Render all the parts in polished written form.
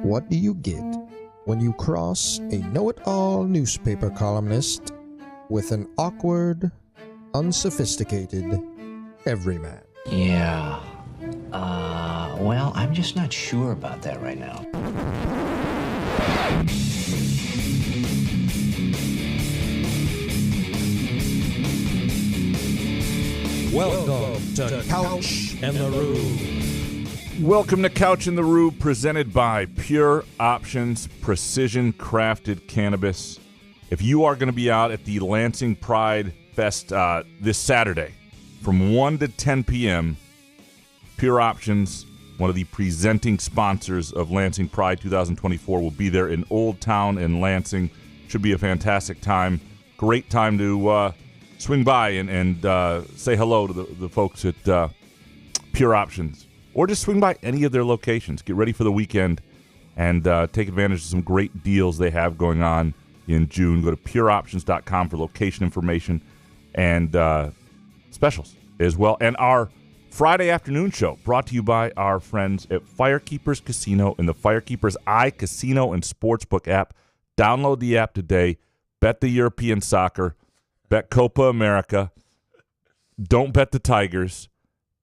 What do you get when you cross a know-it-all newspaper columnist with an awkward, unsophisticated everyman? Yeah. Well, I'm just not sure about that right now. Welcome to Couch and the Rube. Welcome to Couch in the Rube, presented by Pure Options Precision Crafted Cannabis. If you are going to be out at the Lansing Pride Fest this Saturday from 1 to 10 p.m., Pure Options, one of the presenting sponsors of Lansing Pride 2024, will be there in Old Town in Lansing. Should be a fantastic time. Great time to swing by and say hello to the folks at Pure Options. Or just swing by any of their locations. Get ready for the weekend and take advantage of some great deals they have going on in June. Go to pureoptions.com for location information and specials as well. And our Friday afternoon show brought to you by our friends at Firekeepers Casino and the Firekeepers iCasino and Sportsbook app. Download the app today. Bet the European soccer. Bet Copa America. Don't bet the Tigers.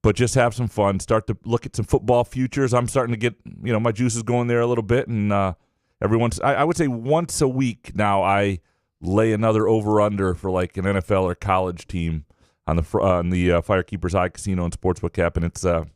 But just have some fun. Start to look at some football futures. I'm starting to get, my juices going there a little bit. And I would say once a week now, I lay another over/under for like an NFL or college team on the Firekeepers iCasino and Sportsbook app. And it's, probably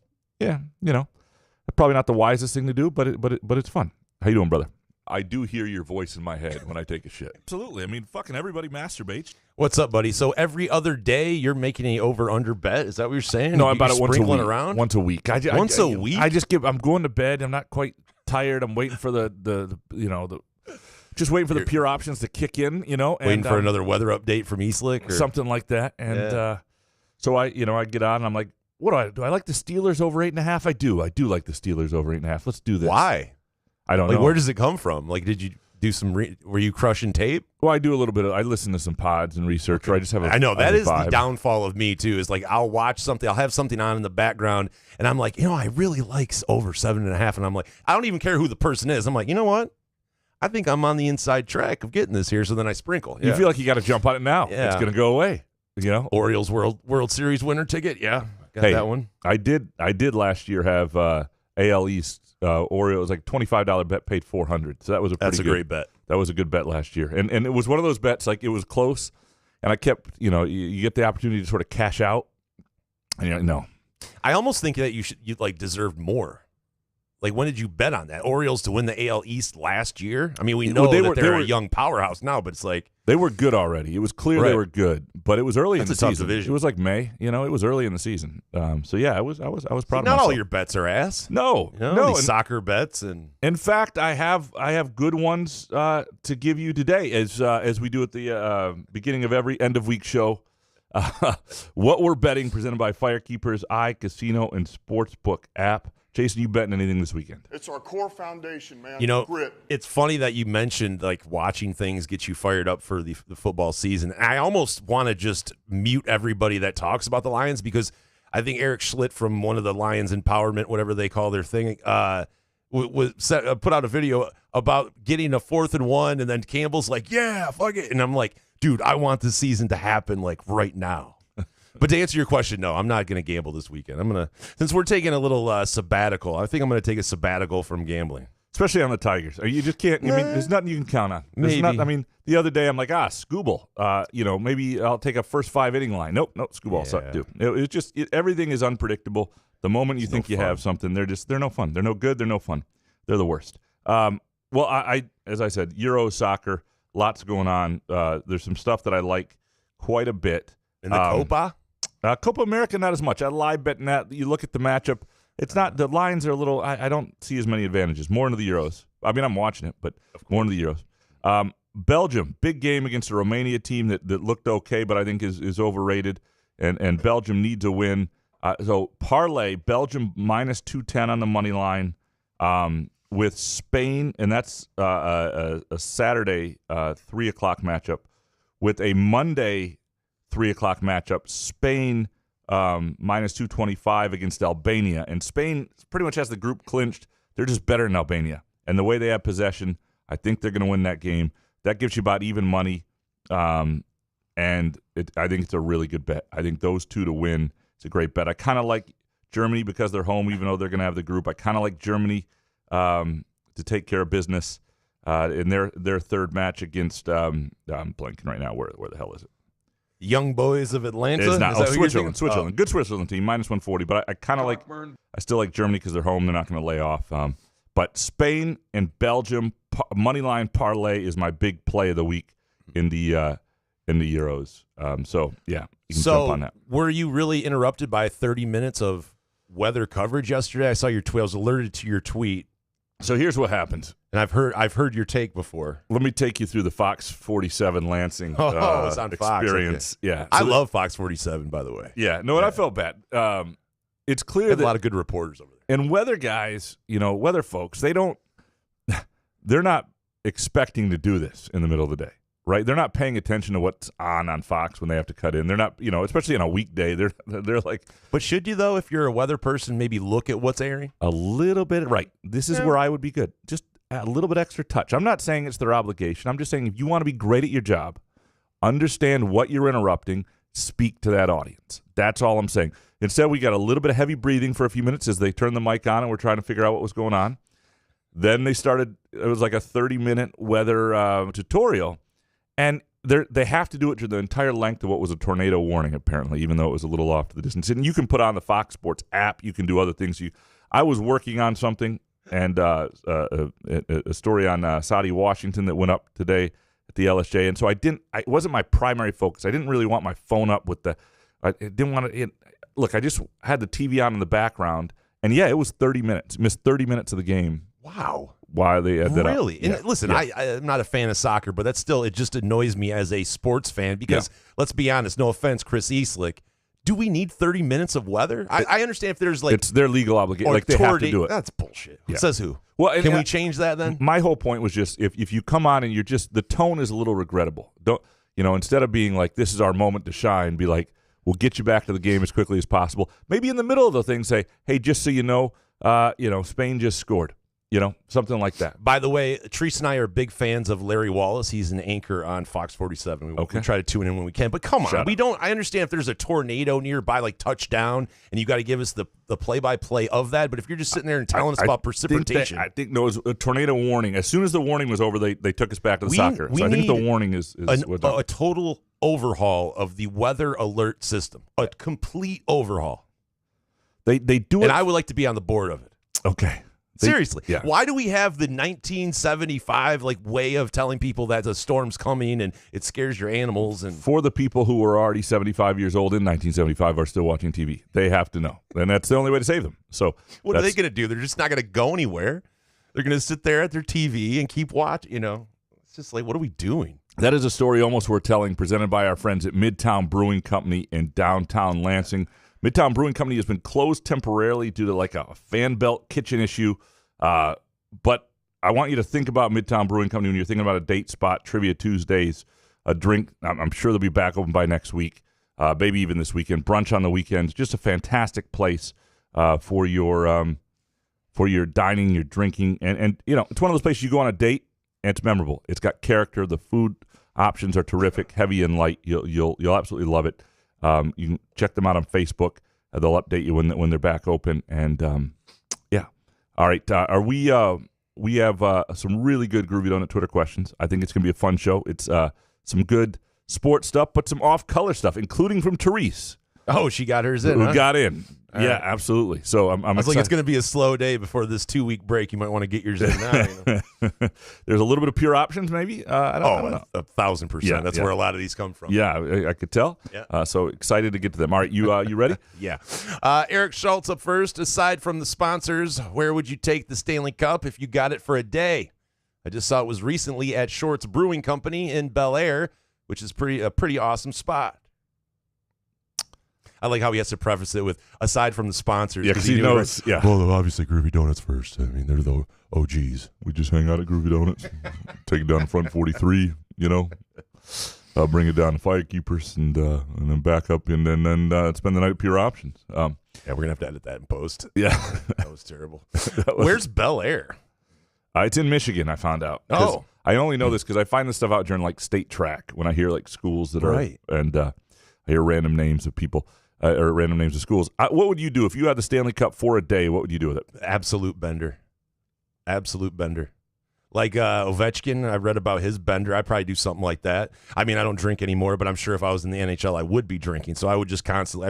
not the wisest thing to do, but it's fun. How you doing, brother? I do hear your voice in my head when I take a shit. Absolutely. I mean, fucking everybody masturbates. What's up, buddy? So every other day you're making a over/under bet? Is that what you're saying? No, about it once a week. Around? Once a week. Once a week? I'm going to bed. I'm not quite tired. I'm waiting for just waiting for the Pure Options to kick in, Waiting for another weather update from Eastlick? Or? Something like that. And so I get on and I'm like, what do I like the Steelers over 8.5? I do. I do like the Steelers over 8.5. Let's do this. Why? I don't know. Where does it come from? Did you do some? Were you crushing tape? Well, I do a little bit. I listen to some pods and research. Okay. Or I just have. I know that is the downfall of me too. Is I'll watch something. I'll have something on in the background, and I'm like, I really like over 7.5, and I'm like, I don't even care who the person is. I'm like, you know what? I think I'm on the inside track of getting this here. So then I sprinkle. You feel like you got to jump on it now. Yeah. It's going to go away. Orioles World Series winner ticket. Yeah, got that one. I did last year have AL East. Orioles, like $25 bet, paid $400. So that was a great bet. That was a good bet last year, and it was one of those bets it was close, and I kept you get the opportunity to sort of cash out, and no. I almost think that you deserved more. When did you bet on that? Orioles to win the AL East last year? I mean, we know they're a young powerhouse now, but it's they were good already. It was clear they were good, but it was early in the season. That's a tough division. It was like May. It was early in the season. So yeah, I was proud of myself. Not all your bets are ass. No. These soccer bets and. In fact, I have good ones to give you today, as we do at the beginning of every end of week show. What we're betting, presented by Firekeepers iCasino and Sportsbook app. Jason, you betting anything this weekend? It's our core foundation, man. Grit. It's funny that you mentioned watching things get you fired up for the football season. I almost want to just mute everybody that talks about the Lions because I think Eric Schlitt from one of the Lions Empowerment, whatever they call their thing, put out a video about getting a 4th and 1, and then Campbell's like, yeah, fuck it. And I'm like, dude, I want this season to happen right now. But to answer your question, no, I'm not going to gamble this weekend. Since we're taking a little sabbatical, I think I'm going to take a sabbatical from gambling. Especially on the Tigers. You just can't, there's nothing you can count on. Maybe. The other day I'm like, Scooble. Maybe I'll take a first 5-inning line. Nope, Scooble sucked too. It's just, everything is unpredictable. The moment you think you have something, they're no fun. They're no good, they're no fun. They're the worst. I as I said, Euro soccer, lots going on. There's some stuff that I like quite a bit. In the Copa? Copa America, not as much. I live betting that. You look at the matchup. It's not, the lines are a little, I don't see as many advantages. More into the Euros. I mean, I'm watching it, but more into the Euros. Belgium, big game against a Romania team that looked okay, but I think is overrated, and Belgium needs a win. So parlay, Belgium minus 210 on the money line with Spain, and that's a Saturday 3 o'clock matchup, with a Monday 3 o'clock matchup, Spain minus 225 against Albania. And Spain pretty much has the group clinched. They're just better than Albania. And the way they have possession, I think they're going to win that game. That gives you about even money, and I think it's a really good bet. I think those two to win is a great bet. I kind of like Germany because they're home, even though they're going to have the group. I kind of like Germany to take care of business in their third match against. I'm blanking right now. Where the hell is it? Young Boys of Atlanta. It's not. Is that who you're Switzerland. thinking? Switzerland. Good Switzerland team, minus 140. But I kind of like. I still like Germany because they're home. They're not going to lay off. But Spain and Belgium moneyline parlay is my big play of the week in the Euros. So yeah, you can jump on that. Were you really interrupted by 30 minutes of weather coverage yesterday? I saw your tweet. I was alerted to your tweet. So here's what happened. And I've heard your take before. Let me take you through the Fox 47 Lansing it's on experience. Fox. Okay. Yeah, I love Fox 47, by the way. Yeah, no, and I felt bad. It's clear Had that a lot of good reporters over there. And weather guys, weather folks, they're not expecting to do this in the middle of the day, right? They're not paying attention to what's on Fox when they have to cut in. They're not, especially on a weekday. They're like. But should you though, if you're a weather person, maybe look at what's airing a little bit? Right. This is where I would be good. Just a little bit extra touch. I'm not saying it's their obligation. I'm just saying if you want to be great at your job, understand what you're interrupting, speak to that audience. That's all I'm saying. Instead, we got a little bit of heavy breathing for a few minutes as they turned the mic on and we're trying to figure out what was going on. Then they started, it was like a 30-minute weather tutorial, and they have to do it to the entire length of what was a tornado warning, apparently, even though it was a little off to the distance. And you can put on the Fox Sports app. You can do other things. I was working on something, and a story on Saudi Washington that went up today at the LSJ, and so it wasn't my primary focus. I didn't really want my phone up with I didn't want to, look, I just had the TV on in the background, and yeah, it was 30 minutes. Missed 30 minutes of the game. Wow. Why they had that up. Really? Yeah. And listen, Yeah. I'm not a fan of soccer, but that's still, it just annoys me as a sports fan because, let's be honest, no offense, Chris Eastlick, do we need 30 minutes of weather? I understand if there's it's their legal obligation. Like they have to do it. That's bullshit. Yeah. Says who? Well, Can we change that then? My whole point was just if you come on and you're just, the tone is a little regrettable. Don't, instead of being like, this is our moment to shine, be like, we'll get you back to the game as quickly as possible. Maybe in the middle of the thing say, hey, just so you know, Spain just scored. Something like that. By the way, Treese and I are big fans of Larry Wallace. He's an anchor on Fox 47. We try to tune in when we can. But come on, I understand if there's a tornado nearby, like touchdown, and you got to give us the play-by-play of that. But if you're just sitting there and telling us about precipitation. I think it was a tornado warning. As soon as the warning was over, they took us back to the soccer. So I think the warning is a total overhaul of the weather alert system. A complete overhaul. They do it. And I would like to be on the board of it. Okay. Seriously, yeah. Why do we have the 1975 way of telling people that the storm's coming and it scares your animals? And for the people who were already 75 years old in 1975 are still watching TV, they have to know, and that's the only way to save them. So what are they going to do? They're just not going to go anywhere. They're going to sit there at their TV and keep watching. It's just like, what are we doing? That is a story almost worth telling, presented by our friends at Midtown Brewing Company in downtown Lansing. Midtown Brewing Company has been closed temporarily due to a fan belt kitchen issue. But I want you to think about Midtown Brewing Company when you're thinking about a date spot, Trivia Tuesdays, a drink. I'm sure they'll be back open by next week, maybe even this weekend. Brunch on the weekends. Just a fantastic place for your dining, your drinking, and it's one of those places you go on a date and it's memorable. It's got character. The food options are terrific, heavy and light. You'll absolutely love it. You can check them out on Facebook. They'll update you when they're back open. And all right. We have some really good Groovy Donut Twitter questions. I think it's gonna be a fun show. It's some good sports stuff, but some off-color stuff, incling from Therese. Oh, she got hers in. Who got in? Yeah, absolutely. So I'm excited. Like it's going to be a slow day before this 2-week break. You might want to get yours in now. There's a little bit of pure options, maybe. I don't know. 1,000%. Yeah, That's where a lot of these come from. Yeah, I could tell. Yeah. So excited to get to them. All right, you ready? Yeah. Eric Schultz up first. Aside from the sponsors, where would you take the Stanley Cup if you got it for a day? I just saw it was recently at Shorts Brewing Company in Bel Air, which is a pretty awesome spot. I like how he has to preface it with, aside from the sponsors. Yeah, because he knows. Yeah. Well, obviously, Groovy Donuts first. I mean, they're the OGs. We just hang out at Groovy Donuts, take it down to front 43, bring it down to Firekeepers, and then back up, and then spend the night at Pure Options. Yeah, we're going to have to edit that in post. Yeah. That was terrible. Where's Bel Air? It's in Michigan, I found out. Oh. I only know this because I find this stuff out during like state track when I hear like schools that are Right. and I hear random names of people or random names of schools. What would you do if you had the Stanley Cup for a day? What would you do with it? Absolute bender. Absolute bender. Like Ovechkin, I read about his bender. I'd probably do something like that. I mean, I don't drink anymore, but I'm sure if I was in the NHL, I would be drinking. So I would just constantly.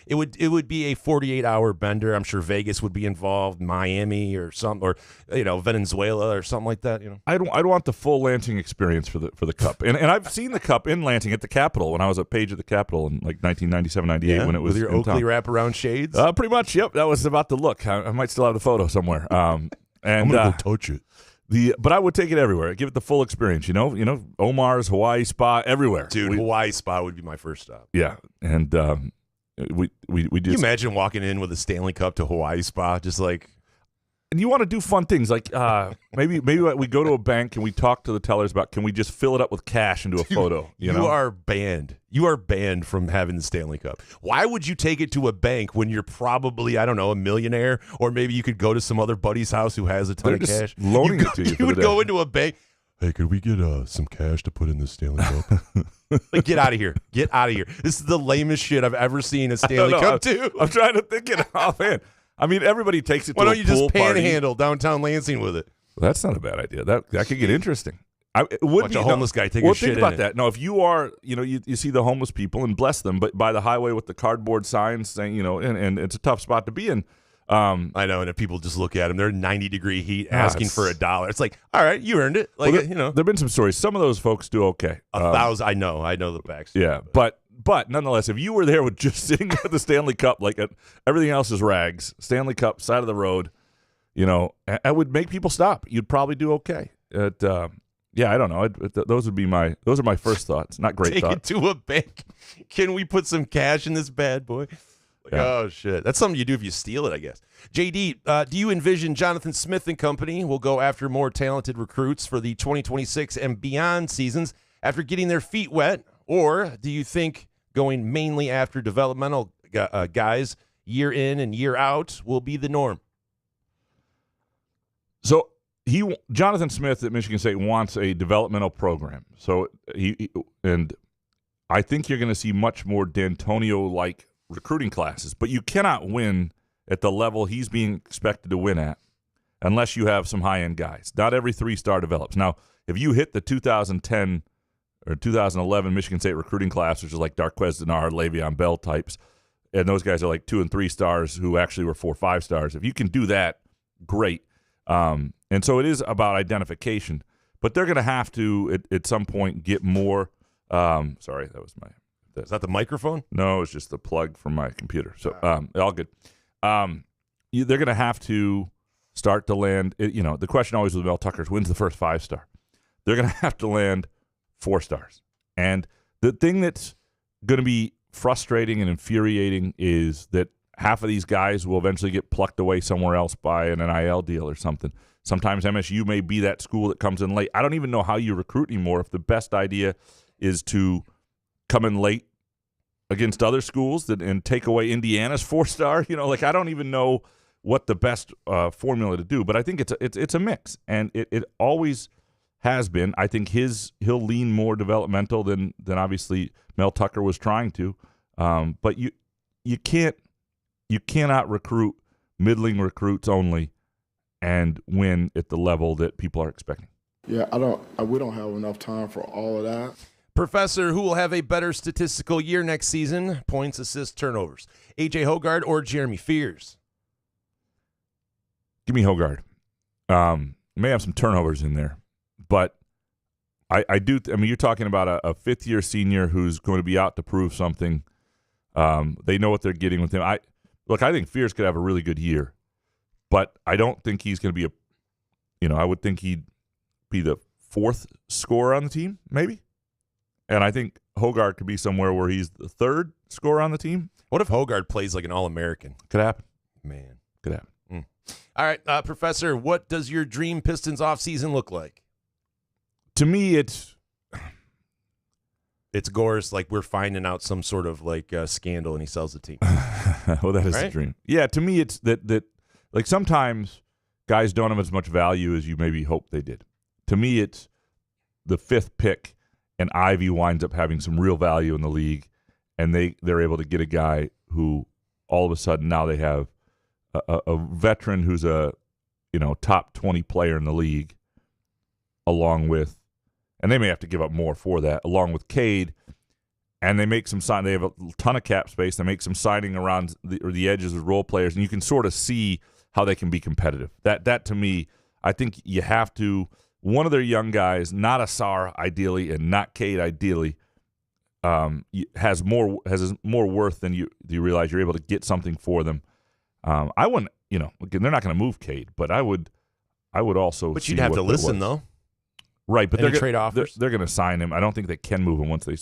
It would be a 48-hour bender. I'm sure Vegas would be involved, Miami or something, or Venezuela or something like that. I'd want the full Lansing experience for the Cup, and I've seen the Cup in Lansing at the Capitol when I was a page at the Capitol in like 1997, 98 when it was with your in Oakley town. wraparound shades. Pretty much, yep. That was about the look. I might still have the photo somewhere. And I'm gonna go touch it. But I would take it everywhere. Give it the full experience. Omar's Hawaii Spa everywhere. Dude, Hawaii Spa would be my first stop. Yeah, and we did. Can you imagine walking in with a Stanley Cup to Hawaii Spa, just like? And you want to do fun things like maybe we go to a bank and we talk to the tellers about can we just fill it up with cash and do a photo? You are banned. You are banned from having the Stanley Cup. Why would you take it to a bank when you're probably, I don't know, a millionaire, or maybe you could go to some other buddy's house who has a ton They're of just cash? loaning it to you. You would go into a bank. Hey, could we get some cash to put in the Stanley Cup? Like, get out of here. Get out of here. This is the lamest shit I've ever seen a Stanley Cup do. I'm trying to think it offhand. I mean, everybody takes it Why to don't a you pool just party. panhandle downtown Lansing with it? Well, that's not a bad idea. That could get interesting. It would Watch be a homeless guy take well, a shit think about in it. that. No, if you are, you see the homeless people and bless them, but by the highway with the cardboard signs saying, and it's a tough spot to be in. I know, and if people just look at them, they're 90-degree heat asking for $1. It's like, all right, you earned it. Like, there've been some stories. Some of those folks do okay. 1,000. I know the facts. Yeah, but nonetheless, if you were there with just sitting at the Stanley Cup, like everything else is rags, Stanley Cup, side of the road, it would make people stop. You'd probably do okay. Yeah, I don't know. Those are my first thoughts. Not great Take thoughts. it to a bank. Can we put some cash in this bad boy? Yeah. Oh, shit. That's something you do if you steal it, I guess. JD, do you envision Jonathan Smith and company will go after more talented recruits for the 2026 and beyond seasons after getting their feet wet? Or do you think going mainly after developmental guys year in and year out will be the norm? So Jonathan Smith at Michigan State wants a developmental program. So and I think you're going to see much more D'Antonio-like recruiting classes, but you cannot win at the level he's being expected to win at unless you have some high-end guys. Not every 3-star develops. Now, if you hit the 2010 or 2011 Michigan State recruiting class, which is like Darquez Denard, Le'Veon Bell types, and those guys are like 2 and 3 stars who actually were 4 or 5 stars. If you can do that, great. And so it is about identification, but they're going to have to at some point get more. Sorry, that was my. Is that the microphone? No, it's just the plug from my computer. So all good. They're going to have to start to land. The question always with Mel Tucker is when's the first 5-star? They're going to have to land 4 stars. And the thing that's going to be frustrating and infuriating is that half of these guys will eventually get plucked away somewhere else by an NIL deal or something. Sometimes MSU may be that school that comes in late. I don't even know how you recruit anymore if the best idea is to come in late against other schools and take away Indiana's 4-star. I don't even know what the best formula to do. But I think it's a mix, and it always has been. I think he'll lean more developmental than obviously Mel Tucker was trying to. But you cannot recruit middling recruits only and win at the level that people are expecting. Yeah, we don't have enough time for all of that. Professor, who will have a better statistical year next season? Points, assists, turnovers. A.J. Hoggard or Jeremy Fears? Give me Hoggard. May have some turnovers in there, but I do. I mean, you're talking about a fifth-year senior who's going to be out to prove something. They know what they're getting with him. I think Fears could have a really good year, but I don't think he's going to be I would think he'd be the 4th scorer on the team, maybe. And I think Hoggard could be somewhere where he's the 3rd scorer on the team. What if Hoggard plays like an All-American? Could happen. Man. Could happen. All right, Professor, what does your dream Pistons offseason look like? To me, it's Gore's like we're finding out some sort of like scandal and he sells the team. well, that is Right? the dream. Yeah, to me, it's that like sometimes guys don't have as much value as you maybe hoped they did. To me, it's the 5th pick, and Ivy winds up having some real value in the league, and they're able to get a guy who all of a sudden now they have a veteran who's a top 20 player in the league, along with, and they may have to give up more for that, along with Cade, and they make some sign. They have a ton of cap space. They make some signing around the edges with role players, and you can sort of see how they can be competitive. That to me, I think you have to. One of their young guys, not Asar ideally, and not Cade ideally, has more worth than you realize. You're able to get something for them. I wouldn't, again, they're not going to move Cade, but I would also. But you'd have to listen though, right? But they're trade offers. They're going to sign him. I don't think they can move him once they.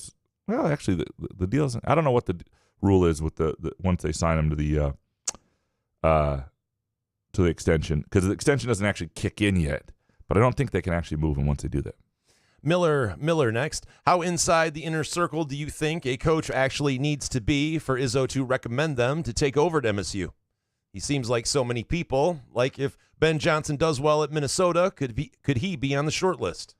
Well, actually, the deal is. I don't know what the rule is with the once they sign him to the extension, because the extension doesn't actually kick in yet. But I don't think they can actually move him once they do that. Miller next. How inside the inner circle do you think a coach actually needs to be for Izzo to recommend them to take over at MSU? He seems like so many people. Like if Ben Johnson does well at Minnesota, could he be on the short list?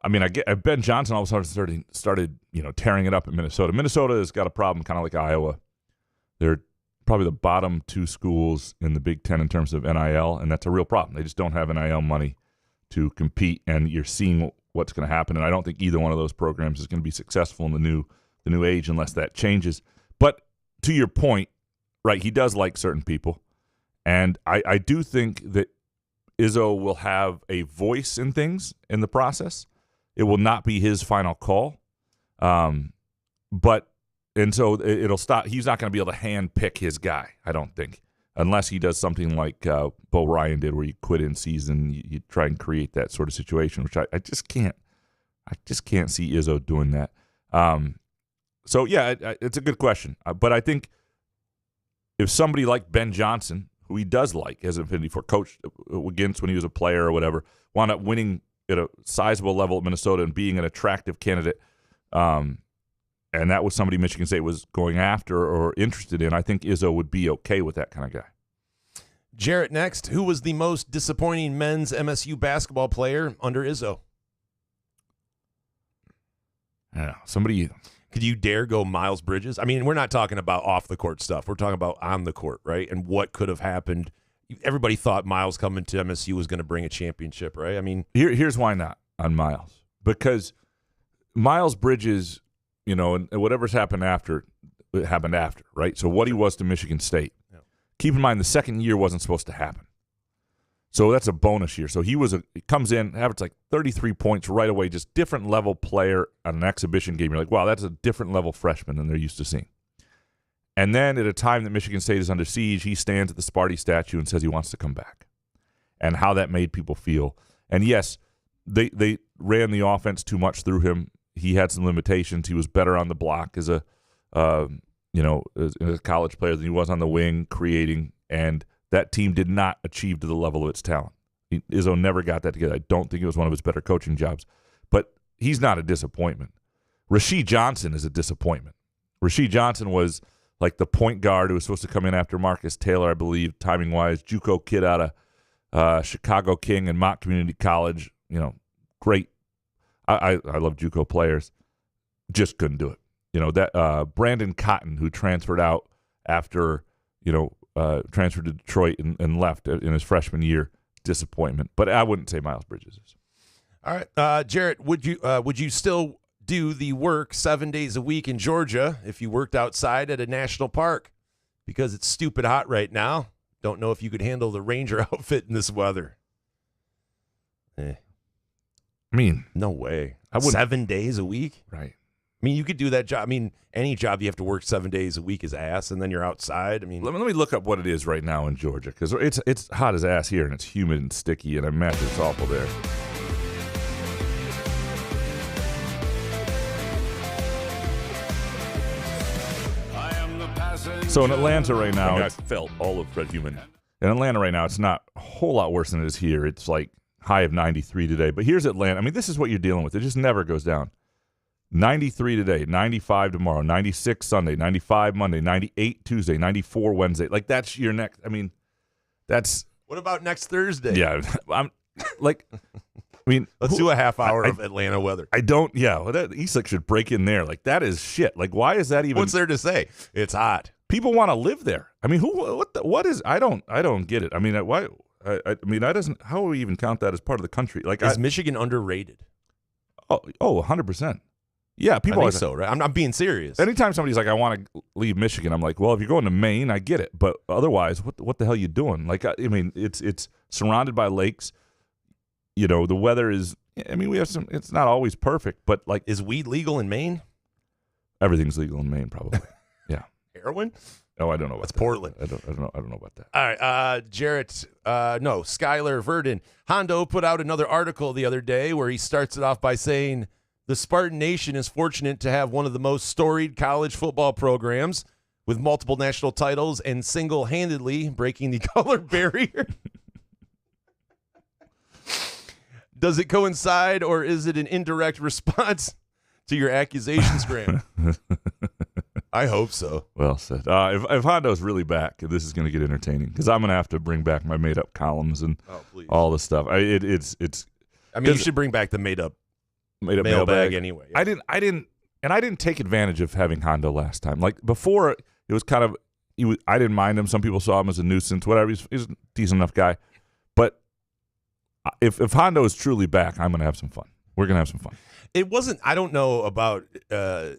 I get Ben Johnson all of a sudden started tearing it up in Minnesota. Minnesota has got a problem, kind of like Iowa. They're probably the bottom 2 schools in the Big Ten in terms of NIL, and that's a real problem. They just don't have NIL money to compete, and you're seeing what's going to happen. And I don't think either one of those programs is going to be successful in the new age unless that changes. But to your point, right, he does like certain people, and I do think that Izzo will have a voice in things in the process. It will not be his final call, and so it'll stop. He's not going to be able to hand pick his guy, I don't think, unless he does something like Bo Ryan did, where you quit in season, you try and create that sort of situation, which I just can't. I just can't see Izzo doing that. So yeah, it's a good question, but I think if somebody like Ben Johnson, who he does like as an affinity for, coach against when he was a player or whatever, wound up winning at a sizable level at Minnesota and being an attractive candidate. And that was somebody Michigan State was going after or interested in. I think Izzo would be okay with that kind of guy. Jarrett next. Who was the most disappointing men's MSU basketball player under Izzo? I don't know. Somebody. Could you dare go Miles Bridges? I mean, we're not talking about off the court stuff. We're talking about on the court, right? And what could have happened. Everybody thought Miles coming to MSU was going to bring a championship, right? I mean, here's why not on Miles. Because Miles Bridges, and whatever's happened after, it happened after, right? So what he was to Michigan State. Yeah. Keep in mind, the second year wasn't supposed to happen. So that's a bonus year. So he comes in, averaged like 33 points right away, just different level player on an exhibition game. You're like, wow, that's a different level freshman than they're used to seeing. And then at a time that Michigan State is under siege, he stands at the Sparty statue and says he wants to come back. And how that made people feel. And yes, they ran the offense too much through him. He had some limitations. He was better on the block as a college player than he was on the wing creating, and that team did not achieve to the level of its talent. Izzo never got that together. I don't think it was one of his better coaching jobs, but he's not a disappointment. Rasheed Johnson is a disappointment. Rasheed Johnson was like the point guard who was supposed to come in after Marcus Taylor, I believe, timing-wise. JUCO kid out of Chicago King and Mott Community College. Great. I love JUCO players. Just couldn't do it. That Brandon Cotton, who transferred out after, transferred to Detroit and left in his freshman year, disappointment. But I wouldn't say Miles Bridges is. All right, Jarrett, would you still do the work 7 days a week in Georgia if you worked outside at a national park? Because it's stupid hot right now. Don't know if you could handle the Ranger outfit in this weather. I mean, no way. I wouldn't. 7 days a week? Right. I mean, you could do that job. I mean, any job you have to work 7 days a week is ass, and then you're outside. I mean, let me look up what it is right now in Georgia, because it's hot as ass here, and it's humid and sticky, and I imagine it's awful there. So in Atlanta right now, I felt all of Fred Human. In Atlanta right now, it's not a whole lot worse than it is here. It's like high of 93 today. But here's Atlanta. I mean, this is what you're dealing with. It just never goes down. 93 today, 95 tomorrow, 96 Sunday, 95 Monday, 98 Tuesday, 94 Wednesday. Like, that's your next. I mean, that's. What about next Thursday? Yeah, I'm like. I mean, let's do a half hour of Atlanta weather. I don't. Yeah, well, Eastlick should break in there. Like, that is shit. Like, why is that even? What's there to say? It's hot. People want to live there. I mean, what is? I don't get it. I mean, why? I mean, that doesn't. How do we even count that as part of the country? Like, is Michigan underrated? Oh, 100%. Yeah, people I think so, right? I'm being serious. Anytime somebody's like, I want to leave Michigan, I'm like, well, if you're going to Maine, I get it, but otherwise, what the hell are you doing? Like, I mean, it's surrounded by lakes. You know, the weather is. I mean, we have some. It's not always perfect, but like, is weed legal in Maine? Everything's legal in Maine, probably. Yeah. Heroin? Oh, I don't know. That's Portland. I don't know about that. All right, Jarrett. No, Skylar Verdon. Hondo put out another article the other day where he starts it off by saying the Spartan Nation is fortunate to have one of the most storied college football programs with multiple national titles and single-handedly breaking the color barrier. Does it coincide, or is it an indirect response to your accusations, Graham? I hope so. Well said. If Hondo's really back, this is going to get entertaining because I'm going to have to bring back my made-up columns and all the stuff. It's. I mean, you should bring back the made-up mailbag anyway. Yeah. I didn't take advantage of having Hondo last time. Like before, it was kind of. I didn't mind him. Some people saw him as a nuisance. Whatever. He's a decent enough guy. But if Hondo is truly back, I'm going to have some fun. We're going to have some fun. It wasn't. I don't know about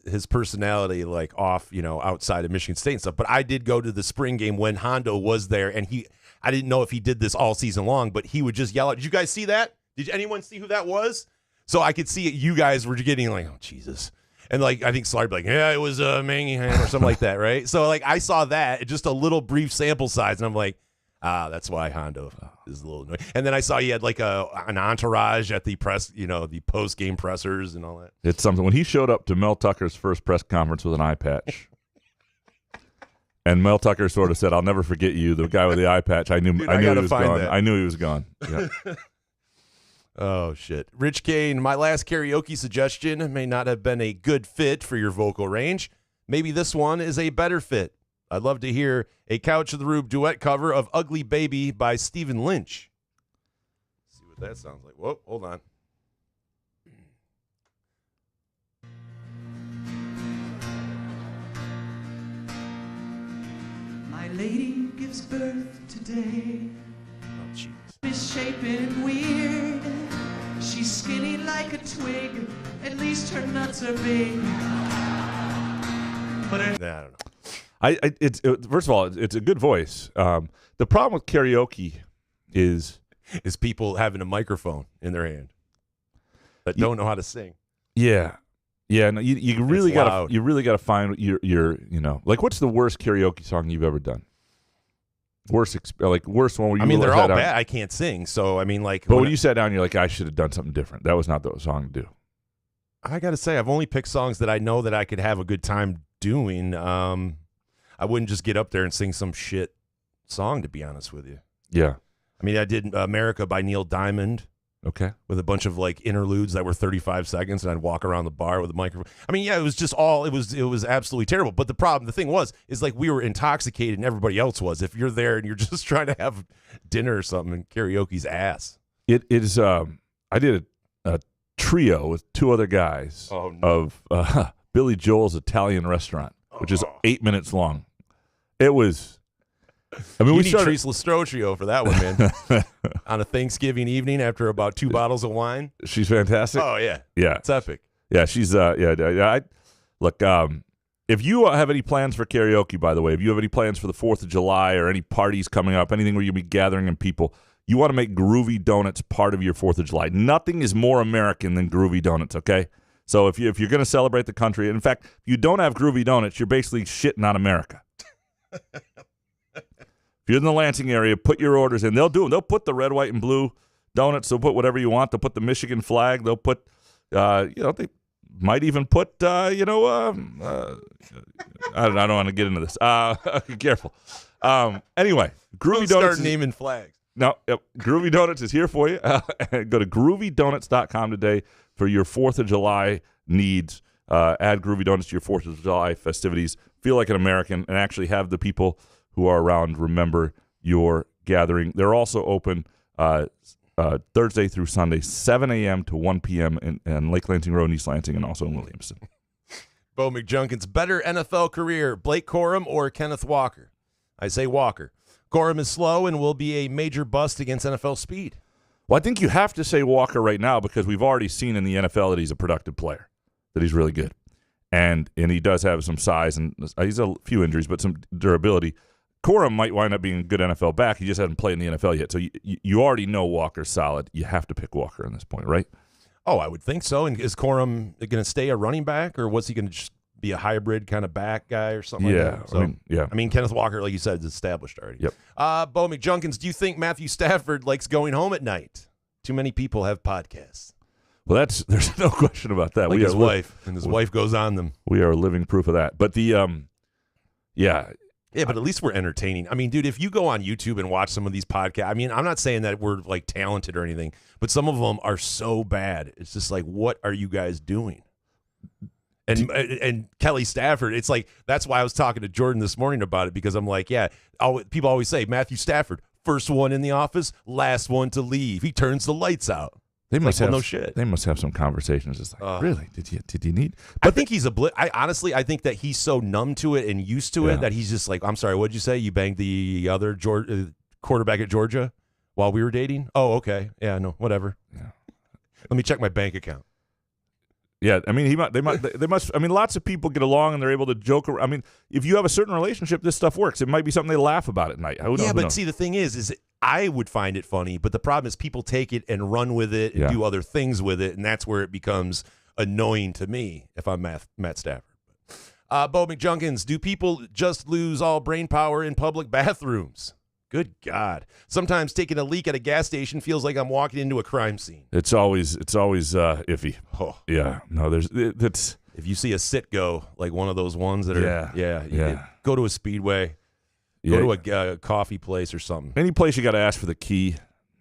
his personality, like outside of Michigan State and stuff. But I did go to the spring game when Hondo was there, and I didn't know if he did this all season long, but he would just yell out. Did you guys see that? Did anyone see who that was? So I could see it. You guys were getting like, oh Jesus, and like I think Slard be like, yeah, it was Manningham or something like that, right? So like I saw that, just a little brief sample size, and I'm like, that's why Hondo is a little annoying. And then I saw he had like an entourage at the press, the post game pressers and all that. It's something. When he showed up to Mel Tucker's first press conference with an eye patch, and Mel Tucker sort of said, "I'll never forget you." The guy with the eye patch. I knew he was gone. I knew he was gone. Yeah. Oh shit, Rich Kane. My last karaoke suggestion may not have been a good fit for your vocal range. Maybe this one is a better fit. I'd love to hear a Couch of the Rube duet cover of Ugly Baby by Stephen Lynch. Let's see what that sounds like. Whoa, hold on. My lady gives birth today. Oh, jeez. Misshapen and weird. She's skinny like a twig. At least her nuts are big. But I don't know. First of all, it's a good voice. The problem with karaoke is people having a microphone in their hand that don't know how to sing. Yeah. No, you really gotta find your like what's the worst karaoke song you've ever done? Worst one where you. I mean, they're all bad. I can't sing, so I mean, like. But when you sat down, you're like, I should have done something different. That was not the song to do. I gotta say, I've only picked songs that I know that I could have a good time doing. I wouldn't just get up there and sing some shit song, to be honest with you. Yeah. I mean, I did America by Neil Diamond. Okay. With a bunch of like interludes that were 35 seconds, and I'd walk around the bar with a microphone. I mean, yeah, it was just all, it was absolutely terrible. But the thing is like we were intoxicated and everybody else was. If you're there and you're just trying to have dinner or something, and karaoke's ass. It is, I did a trio with two other guys of Billy Joel's Italian Restaurant, which is 8 minutes long. It was... I mean, we started Trace Lestro for that one, man. On a Thanksgiving evening after about 2 bottles of wine. She's fantastic. Oh yeah, yeah, it's epic. Yeah, she's look. If you have any plans for karaoke, by the way, if you have any plans for the 4th of July or any parties coming up, anything where you'll be gathering in people, you want to make Groovy Donuts part of your 4th of July. Nothing is more American than Groovy Donuts. Okay, so if you're going to celebrate the country, and in fact, if you don't have Groovy Donuts, you're basically shitting on America. If you're in the Lansing area, put your orders in. They'll do them. They'll put the red, white, and blue donuts. They'll put whatever you want. They'll put the Michigan flag. They'll put, they might even put, I don't want to get into this. Careful. Anyway, Groovy Donuts. Start naming flags. No, Groovy Donuts is here for you. Go to groovydonuts.com today for your 4th of July needs. add Groovy Donuts to your 4th of July festivities. Feel like an American and actually have the people who are around remember your gathering. They're also open Thursday through Sunday, 7 a.m. to 1 p.m. in Lake Lansing Road, East Lansing, and also in Williamston. Bo McJunkins, better NFL career, Blake Corum or Kenneth Walker? I say Walker. Corum is slow and will be a major bust against NFL speed. Well, I think you have to say Walker right now because we've already seen in the NFL that he's a productive player, that he's really good. And he does have some size, and he's a few injuries, but some durability. Corum might wind up being a good NFL back. He just hasn't played in the NFL yet. So you already know Walker's solid. You have to pick Walker at this point, right? Oh, I would think so. And is Corum going to stay a running back, or was he going to just be a hybrid kind of back guy or something like that? So, I mean, Kenneth Walker, like you said, is established already. Yep. Bo McJunkins, do you think Matthew Stafford likes going home at night? Too many people have podcasts. Well, there's no question about that. Like his wife, and his wife goes on them. We are living proof of that. But yeah, but at least we're entertaining. I mean, dude, if you go on YouTube and watch some of these podcasts, I mean, I'm not saying that we're like talented or anything, but some of them are so bad. It's just like, what are you guys doing? And Kelly Stafford, it's like, that's why I was talking to Jordan this morning about it, because I'm like, people always say Matthew Stafford, first one in the office, last one to leave. He turns the lights out. They must have no shit. They must have some conversations. It's like, really? Did you need? But I think he's I think that he's so numb to it and used to it that he's just like, I'm sorry, what'd you say? You banged the other quarterback at Georgia while we were dating? Oh, okay. Yeah, no, whatever. Yeah. Let me check my bank account. Yeah, I mean, they must. I mean, lots of people get along and they're able to joke around. I mean, if you have a certain relationship, this stuff works. It might be something they laugh about at night. See, the thing is I would find it funny, but the problem is people take it and run with it and do other things with it, and that's where it becomes annoying to me if I'm Matt Stafford. Bo McJunkins, do people just lose all brain power in public bathrooms? Good God. Sometimes taking a leak at a gas station feels like I'm walking into a crime scene. It's always iffy. Oh. Yeah. No, that's if you see a Citgo, like one of those ones that are go to a Speedway. Go to a coffee place or something. Any place you got to ask for the key,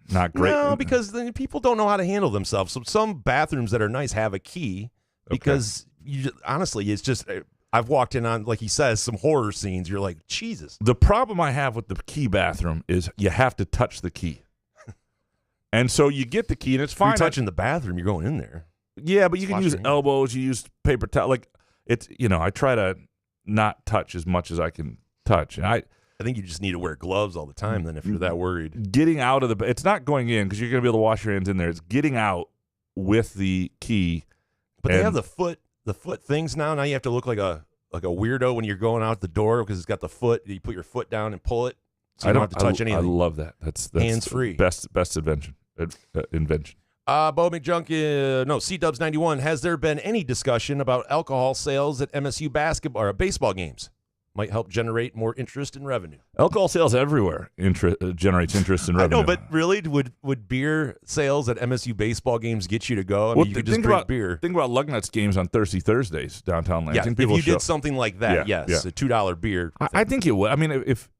not great. No, because then people don't know how to handle themselves. So some bathrooms that are nice have a key because honestly, it's just I've walked in on, like he says, some horror scenes. You're like, Jesus. The problem I have with the key bathroom is you have to touch the key. And so you get the key and it's fine. You're touching the bathroom, you're going in there. Yeah, but you can use elbows, you use paper towel. Like it's, I try to not touch as much as I can touch. And I think you just need to wear gloves all the time then if you're that worried. Getting out of it's not going in because you're going to be able to wash your hands in there. It's getting out with the key. But they have the foot things now. Now you have to look like a weirdo when you're going out the door because it's got the foot. You put your foot down and pull it. So you don't have to touch anything. I love that. That's hands-free. Best invention. Bo McJunk, C-Dubs 91. Has there been any discussion about alcohol sales at MSU basketball or baseball games? Might help generate more interest and revenue. Alcohol sales everywhere generates interest and revenue. I know, but really, would beer sales at MSU baseball games get you to go? I mean, you could just drink beer. Think about Lugnuts games on Thirsty Thursdays downtown Lansing. Yeah, if you did something like that, a $2 beer. I think it would. I mean, if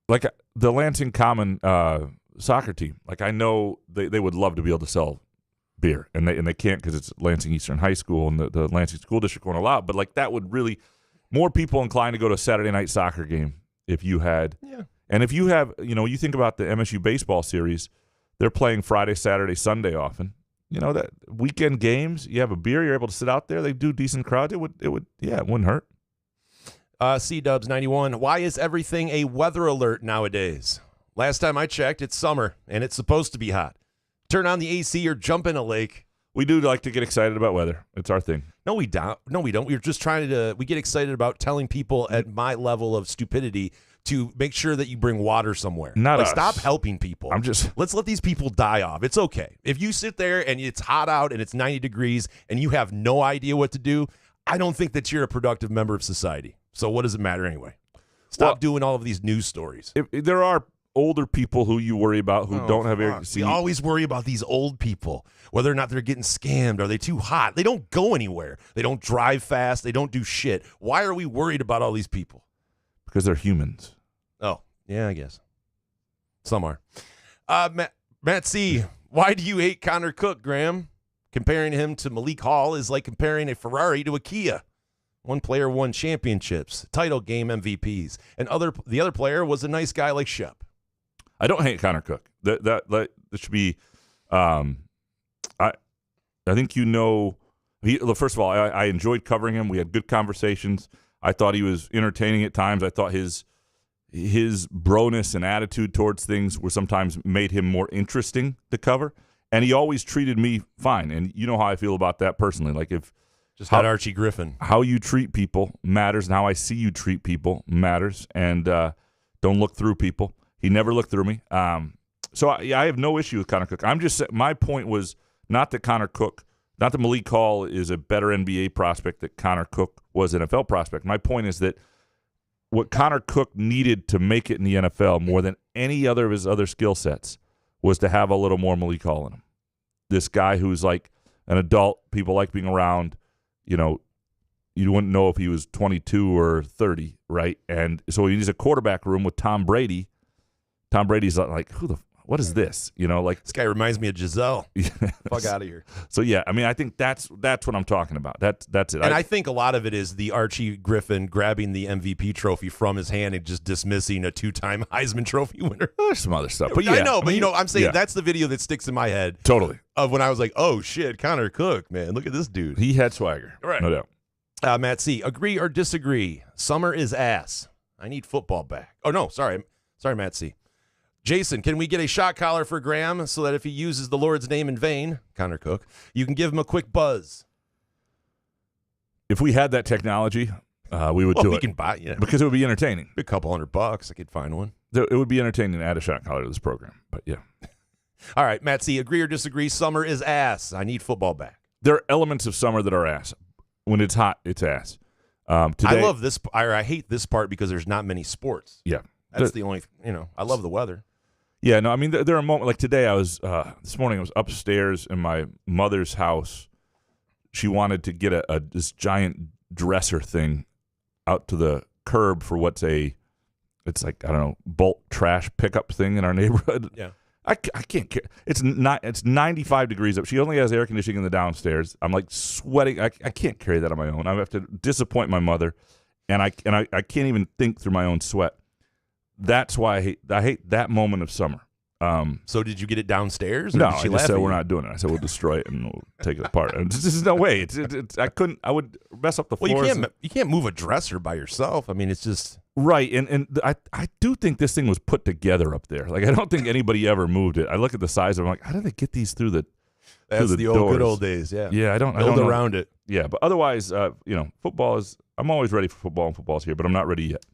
like the Lansing Common soccer team, like I know they would love to be able to sell beer, and they can't because it's Lansing Eastern High School and the Lansing School District won't allow it. But like that would really. More people inclined to go to a Saturday night soccer game if you had. Yeah. And if you have, you think about the MSU baseball series, they're playing Friday, Saturday, Sunday often. That weekend games, you have a beer, you're able to sit out there. They do decent crowds. It wouldn't hurt. C-Dubs 91. Why is everything a weather alert nowadays? Last time I checked, it's summer and it's supposed to be hot. Turn on the AC or jump in a lake. We do like to get excited about weather. It's our thing. No, we don't. We're just trying to. We get excited about telling people at my level of stupidity to make sure that you bring water somewhere. Not us. Stop helping people. Let's let these people die off. It's okay if you sit there and it's hot out and it's 90 degrees and you have no idea what to do. I don't think that you're a productive member of society. So what does it matter anyway? Stop doing all of these news stories. If there are older people who you worry about who don't have air. We always worry about these old people, whether or not they're getting scammed. Are they too hot? They don't go anywhere. They don't drive fast. They don't do shit. Why are we worried about all these people? Because they're humans. Oh, yeah, I guess. Some are. Matt C., why do you hate Connor Cook, Graham? Comparing him to Malik Hall is like comparing a Ferrari to a Kia. One player won championships, title game MVPs, and the other player was a nice guy like Shep. I don't hate Connor Cook. That should be. I think first of all, I enjoyed covering him. We had good conversations. I thought he was entertaining at times. I thought his broness and attitude towards things were sometimes made him more interesting to cover. And he always treated me fine. And you know how I feel about that personally. Like had Archie Griffin. How you treat people matters, and how I see you treat people matters. And don't look through people. He never looked through me. So I have no issue with Connor Cook. My point was not that Malik Hall is a better NBA prospect than Connor Cook was an NFL prospect. My point is that what Connor Cook needed to make it in the NFL more than any other of his other skill sets was to have a little more Malik Hall in him. This guy who's like an adult, people like being around, you wouldn't know if he was 22 or 30, right? And so he needs a quarterback room with Tom Brady. Tom Brady's like, what is this? This guy reminds me of Giselle. Fuck out of here. So yeah, I mean, I think that's what I'm talking about. That's it. And I think a lot of it is the Archie Griffin grabbing the MVP trophy from his hand and just dismissing a 2-time Heisman Trophy winner. There's some other stuff, but yeah, I know. But I'm saying that's the video that sticks in my head. Totally. Of when I was like, oh shit, Connor Cook, man, look at this dude. He had swagger, right? No doubt. Matt C, agree or disagree? Summer is ass. I need football back. Oh no, sorry, Matt C. Jason, can we get a shot collar for Graham so that if he uses the Lord's name in vain, Connor Cook, you can give him a quick buzz? If we had that technology, we would do it. We can buy because it would be entertaining. A couple $100, I could find one. It would be entertaining to add a shot collar to this program. But yeah. All right, Matt C, agree or disagree? Summer is ass. I need football back. There are elements of summer that are ass. When it's hot, it's ass. Today, I love this. I hate this part because there's not many sports. Yeah. That's the only, I love the weather. Yeah, no, I mean, there are moments, like today this morning I was upstairs in my mother's house. She wanted to get this giant dresser thing out to the curb for it's like, I don't know, bulk trash pickup thing in our neighborhood. Yeah. I can't care. It's 95 degrees up. She only has air conditioning in the downstairs. I'm like sweating. I can't carry that on my own. I have to disappoint my mother, and I can't even think through my own sweat. That's why I hate that moment of summer. So did you get it downstairs? Or no, did she I just said we're not doing it. I said we'll destroy it and we'll take it apart. And there's no way. I couldn't. I would mess up the floors. You can't move a dresser by yourself. I mean, it's just right. And I do think this thing was put together up there. Like I don't think anybody ever moved it. I look at the size of it. I'm like, how did they get these through the? That's the old good old days. Yeah. Yeah. I don't build know. Around it. Yeah, but otherwise, football is. I'm always ready for football, and football's here, but I'm not ready yet.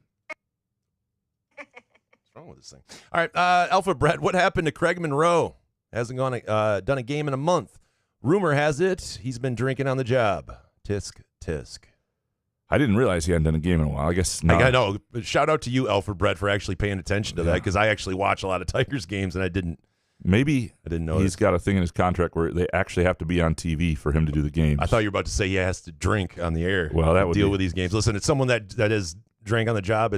Wrong with this thing. All right, Alpha Brett, what happened to Craig Monroe? Hasn't done a game in a month. Rumor has it he's been drinking on the job. Tisk tisk. I didn't realize he hadn't done a game in a while. I guess not. I know. But shout out to you, Alpha Brett, for actually paying attention to that because I actually watch a lot of Tigers games and I didn't. Maybe I didn't know he's got a thing in his contract where they actually have to be on TV for him to do the games. I thought you were about to say he has to drink on the air. Well, that would deal with these games. Listen, it's someone that is drank on the job.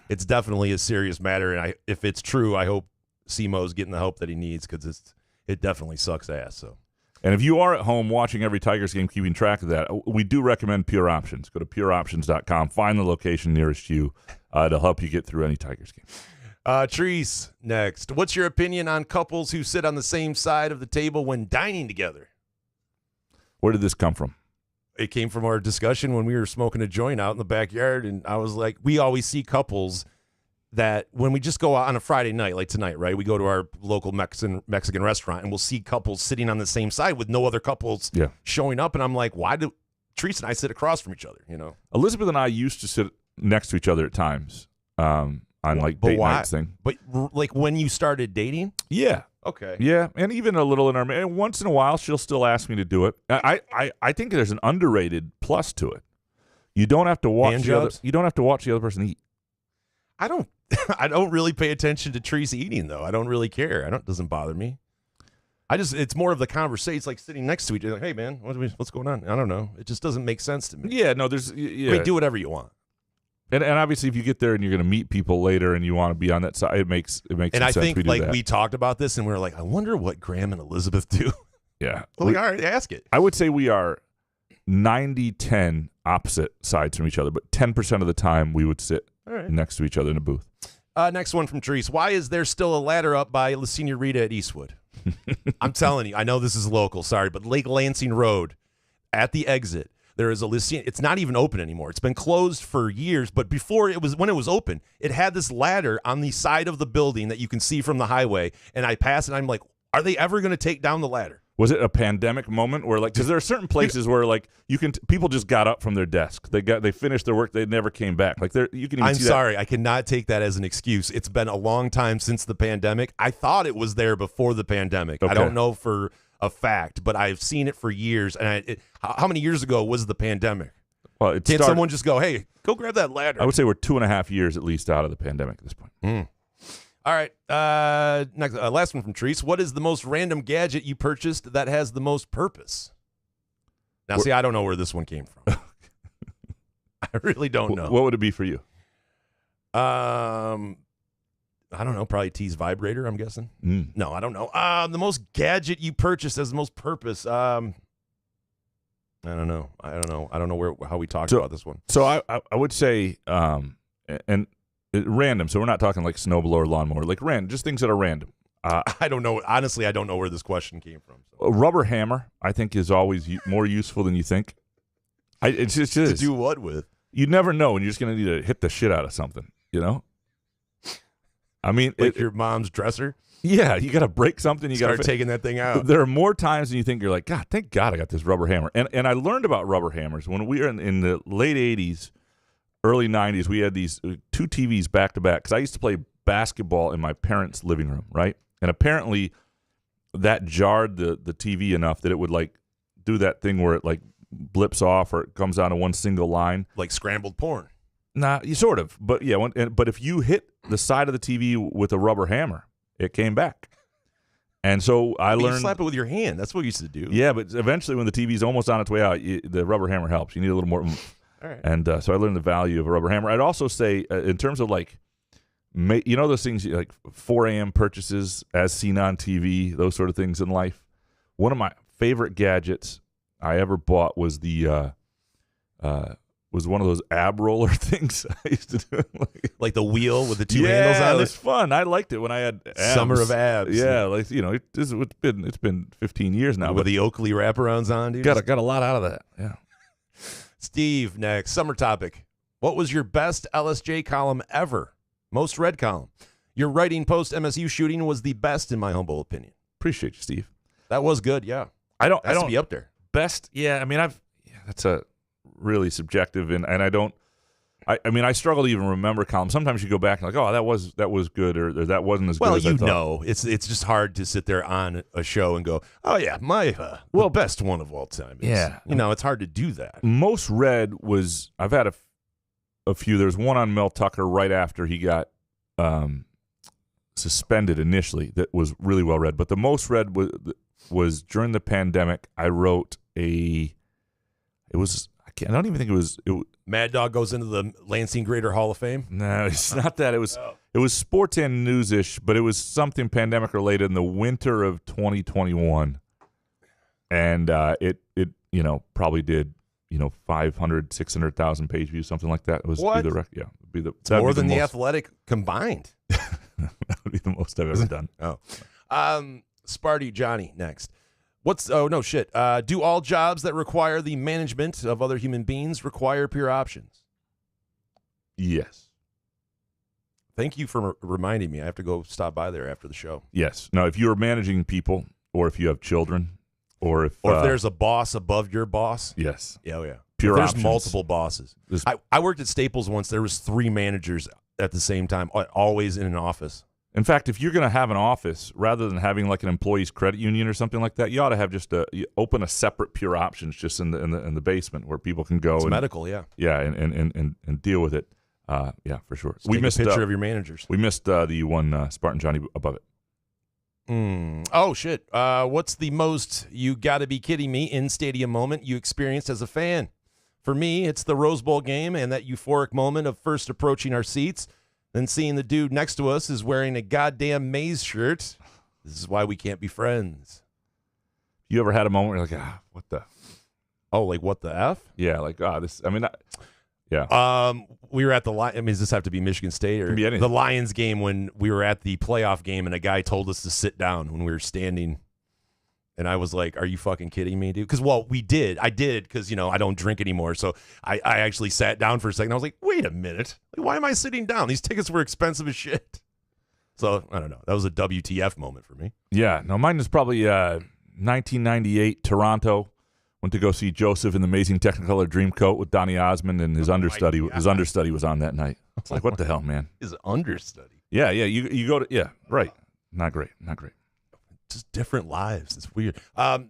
It's definitely a serious matter, and if it's true, I hope Simo's getting the help that he needs because it definitely sucks ass. So, and if you are at home watching every Tigers game, keeping track of that, we do recommend Pure Options. Go to pureoptions.com, find the location nearest you to help you get through any Tigers game. Treese, next. What's your opinion on couples who sit on the same side of the table when dining together? Where did this come from? It came from our discussion when we were smoking a joint out in the backyard, and I was like, we always see couples that when we just go out on a Friday night, like tonight, right? We go to our local Mexican restaurant, and we'll see couples sitting on the same side with no other couples showing up, and I'm like, why do Treese and I sit across from each other? Elizabeth and I used to sit next to each other at times on like date nights thing. But like when you started dating? Yeah. Okay. Yeah, and even a little in our and once in a while she'll still ask me to do it. I think there's an underrated plus to it. You don't have to watch the other person eat. I don't really pay attention to Treese eating though. I don't really care. It doesn't bother me. It's more of the conversation. It's like sitting next to each other. Like, hey man, what's going on? I don't know. It just doesn't make sense to me. Yeah, no, there's do whatever you want. And obviously, if you get there and you're going to meet people later and you want to be on that side, it makes and I sense. think we talked about this and we were like, I wonder what Graham and Elizabeth do. Yeah. Well, all right, ask it. I would say we are 90-10 opposite sides from each other, but 10% of the time we would sit next to each other in a booth. Next one from Therese. Why is there still a ladder up by La Senorita at Eastwood? I'm telling you, I know this is local, sorry, but Lake Lansing Road, at the exit, there is a La Senorita. It's not even open anymore. It's been closed for years, but before when it was open, it had this ladder on the side of the building that you can see from the highway, and I pass and I'm like, are they ever going to take down the ladder? Was it a pandemic moment where, like, because there are certain places where, like, you can people just got up from their desk, they finished their work, they never came back. Like, you can. Even I'm see sorry, that. I cannot take that as an excuse. It's been a long time since the pandemic. I thought it was there before the pandemic. Okay. I don't know for a fact, but I've seen it for years. And how many years ago was the pandemic? Well, Can't someone just go, hey, go grab that ladder? I would say we're 2.5 years at least out of the pandemic at this point. All right. Next, last one from Therese. What is the most random gadget you purchased that has the most purpose? Now, see, I don't know where this one came from. I really don't know. What would it be for you? I don't know. Probably T's vibrator, I'm guessing. No, I don't know. The most gadget you purchased has the most purpose. I don't know. I don't know how we talked about this one. So I would say, and random. So we're not talking like snowblower or lawnmower, like random, just things that are random. I don't know. Honestly, I don't know where this question came from. So. A rubber hammer, I think, is always more useful than you think. It's just to do what with? You never know when you're just going to need to hit the shit out of something, you know? I mean, like your mom's dresser? Yeah, you got to break something. You got to start taking that thing out. There are more times than you think. You're like, God, thank God I got this rubber hammer. And I learned about rubber hammers when we were in the late 80s, early 90s. We had these two TVs back to back because I used to play basketball in my parents' living room, right? And apparently that jarred the TV enough that it would like do that thing where it like blips off or it comes down to one single line. Like scrambled porn. Nah, you sort of. But yeah, but if you hit the side of the TV with a rubber hammer, it came back. And so I learned. You slap it with your hand. That's what we used to do. Yeah, but eventually when the TV's almost on its way out, the rubber hammer helps. You need a little more. All right. And so I learned the value of a rubber hammer. I'd also say in terms of like, you know those things like 4 a.m. purchases as seen on TV, those sort of things in life. One of my favorite gadgets I ever bought was was one of those ab roller things I used to do. Like the wheel with the two handles on it? It was fun. I liked it when I had abs. Summer of abs. Yeah, like it's been 15 years now. With the Oakley wraparounds on, dude. Got a lot out of that. Yeah. Steve, next. Summer topic. What was your best LSJ column ever? Most read column. Your writing post MSU shooting was the best in my humble opinion. Appreciate you, Steve. That was good, yeah. I don't be up there. Best, yeah. I mean, that's a really subjective, and I don't. I mean, I struggle to even remember columns. Sometimes you go back and like, oh, that was good, or that wasn't as good as I thought. Well, it's just hard to sit there on a show and go, oh yeah, my best one of all time. Yeah, it's hard to do that. Most read was I've had a few. There's one on Mel Tucker right after he got suspended initially that was really well read. But the most read was during the pandemic. I wrote I don't even think it was Mad Dog goes into the Lansing Greater Hall of Fame. No, it's not that. It was sports and news-ish, but it was something pandemic related in the winter of 2021, and it probably did 500, 600,000 page views, something like that. It was what? It's more than the Athletic combined. That would be the most I've ever done. Sparty Johnny next. Do all jobs that require the management of other human beings require pure options? Yes. Thank you for reminding me. I have to go stop by there after the show. Yes. Now, if you're managing people, or if you have children, or if there's a boss above your boss. Yes. Yeah, yeah. Pure There's options. multiple bosses. I worked at Staples once. There was 3 managers at the same time, always in an office. In fact, if you're going to have an office, rather than having like an employees credit union or something like that, you ought to have you open a separate pure options just in the basement where people can go. It's medical, yeah. Yeah, and deal with it. Yeah, for sure. So we missed a picture of your managers. We missed the one Spartan Johnny above it. Oh shit! What's the most you got to be kidding me in stadium moment you experienced as a fan? For me, it's the Rose Bowl game and that euphoric moment of first approaching our seats. Then seeing the dude next to us is wearing a goddamn maize shirt. This is why we can't be friends. You ever had a moment where you're like, what the? Oh, like what the F? Yeah, like, this, I mean, yeah. We were at the I mean, does this have to be Michigan State or be anything. the Lions game when we were at the playoff game and a guy told us to sit down when we were standing? And I was like, are you fucking kidding me, dude? Because, we did. I did because, I don't drink anymore. So I actually sat down for a second. I was like, wait a minute. Why am I sitting down? These tickets were expensive as shit. So, I don't know. That was a WTF moment for me. Yeah. No, mine is probably 1998 Toronto. Went to go see Joseph in the Amazing Technicolor Dreamcoat with Donny Osmond, and his understudy. His understudy was on that night. It's like, what the hell, man? His understudy? Yeah. You go to, yeah, right. Not great. Just different lives. It's weird.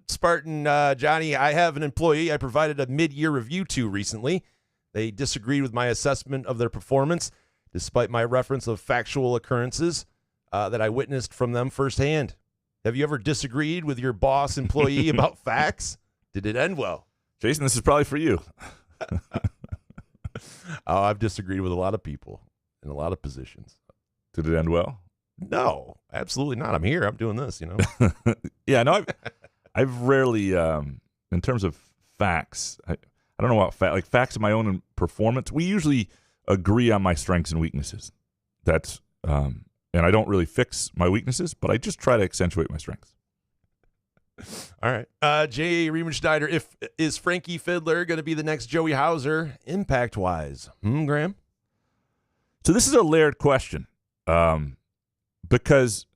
Spartan, Johnny, I have an employee I provided a mid-year review to recently. They disagreed with my assessment of their performance, despite my reference of factual occurrences that I witnessed from them firsthand. Have you ever disagreed with your boss employee about facts? Did it end well? Jason, this is probably for you. I've disagreed with a lot of people in a lot of positions. Did it end well? No, absolutely not. I'm here. I'm doing this, Yeah, no, I've rarely, in terms of facts, I don't know about facts of my own performance. We usually agree on my strengths and weaknesses. That's, and I don't really fix my weaknesses, but I just try to accentuate my strengths. All right. J.A. Riemenschneider, is Frankie Fiddler going to be the next Joey Hauser, impact-wise? Graham? So this is a layered question. Because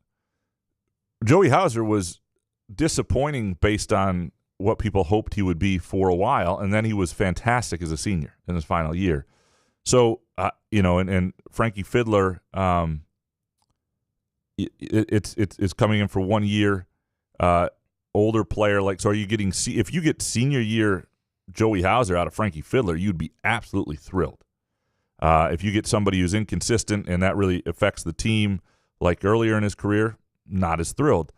Joey Hauser was disappointing based on what people hoped he would be for a while, and then he was fantastic as a senior in his final year. So, and Frankie Fiddler, it's coming in for 1 year, older player. So are you getting if you get senior year Joey Hauser out of Frankie Fiddler, you'd be absolutely thrilled. If you get somebody who's inconsistent and that really affects the team, like earlier in his career, not as thrilled.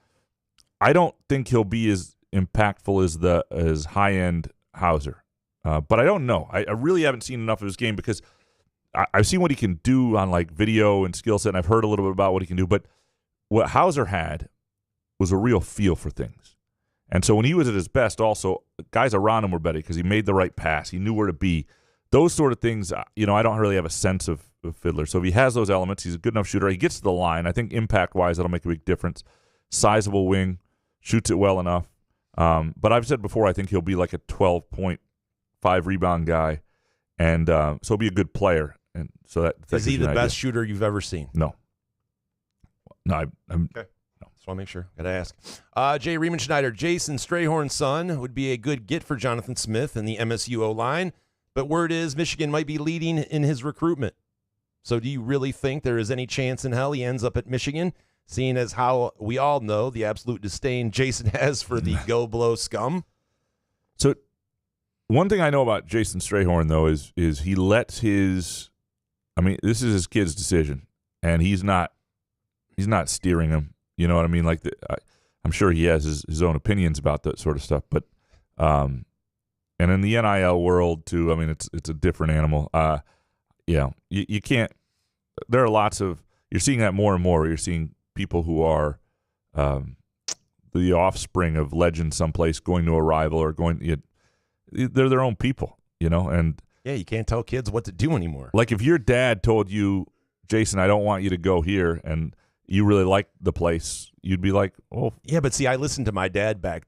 I don't think he'll be as impactful as high-end Hauser. But I don't know. I really haven't seen enough of his game because I've seen what he can do on video and skill set, and I've heard a little bit about what he can do. But what Hauser had was a real feel for things. And so when he was at his best also, guys around him were better because he made the right pass. He knew where to be. Those sort of things, I don't really have a sense of Fiddler. So if he has those elements, he's a good enough shooter. He gets to the line. I think impact-wise, that'll make a big difference. Sizable wing, shoots it well enough. But I've said before, I think he'll be like a 12.5 rebound guy, and so he'll be a good player. And so that is he the best shooter you've ever seen? No. I'm okay. No. Just want to make sure. Got to ask. Jay Riemenschneider, Jason Strayhorn's son would be a good get for Jonathan Smith in the MSU O-line, but word is Michigan might be leading in his recruitment. So do you really think there is any chance in hell he ends up at Michigan, seeing as how we all know the absolute disdain Jason has for the go blow scum? So one thing I know about Jason Strayhorn, though, is he lets his – I mean, this is his kid's decision, and he's not steering him. You know what I mean? I'm sure he has his own opinions about that sort of stuff. But and in the NIL world, too, I mean, it's a different animal. You can't – there are lots of – you're seeing that more and more. You're seeing people who are the offspring of legends someplace going to a rival or going they're their own people, and yeah, you can't tell kids what to do anymore. Like if your dad told you, Jason, I don't want you to go here, and you really like the place, you'd be like, oh. Yeah, but see, I listened to my dad back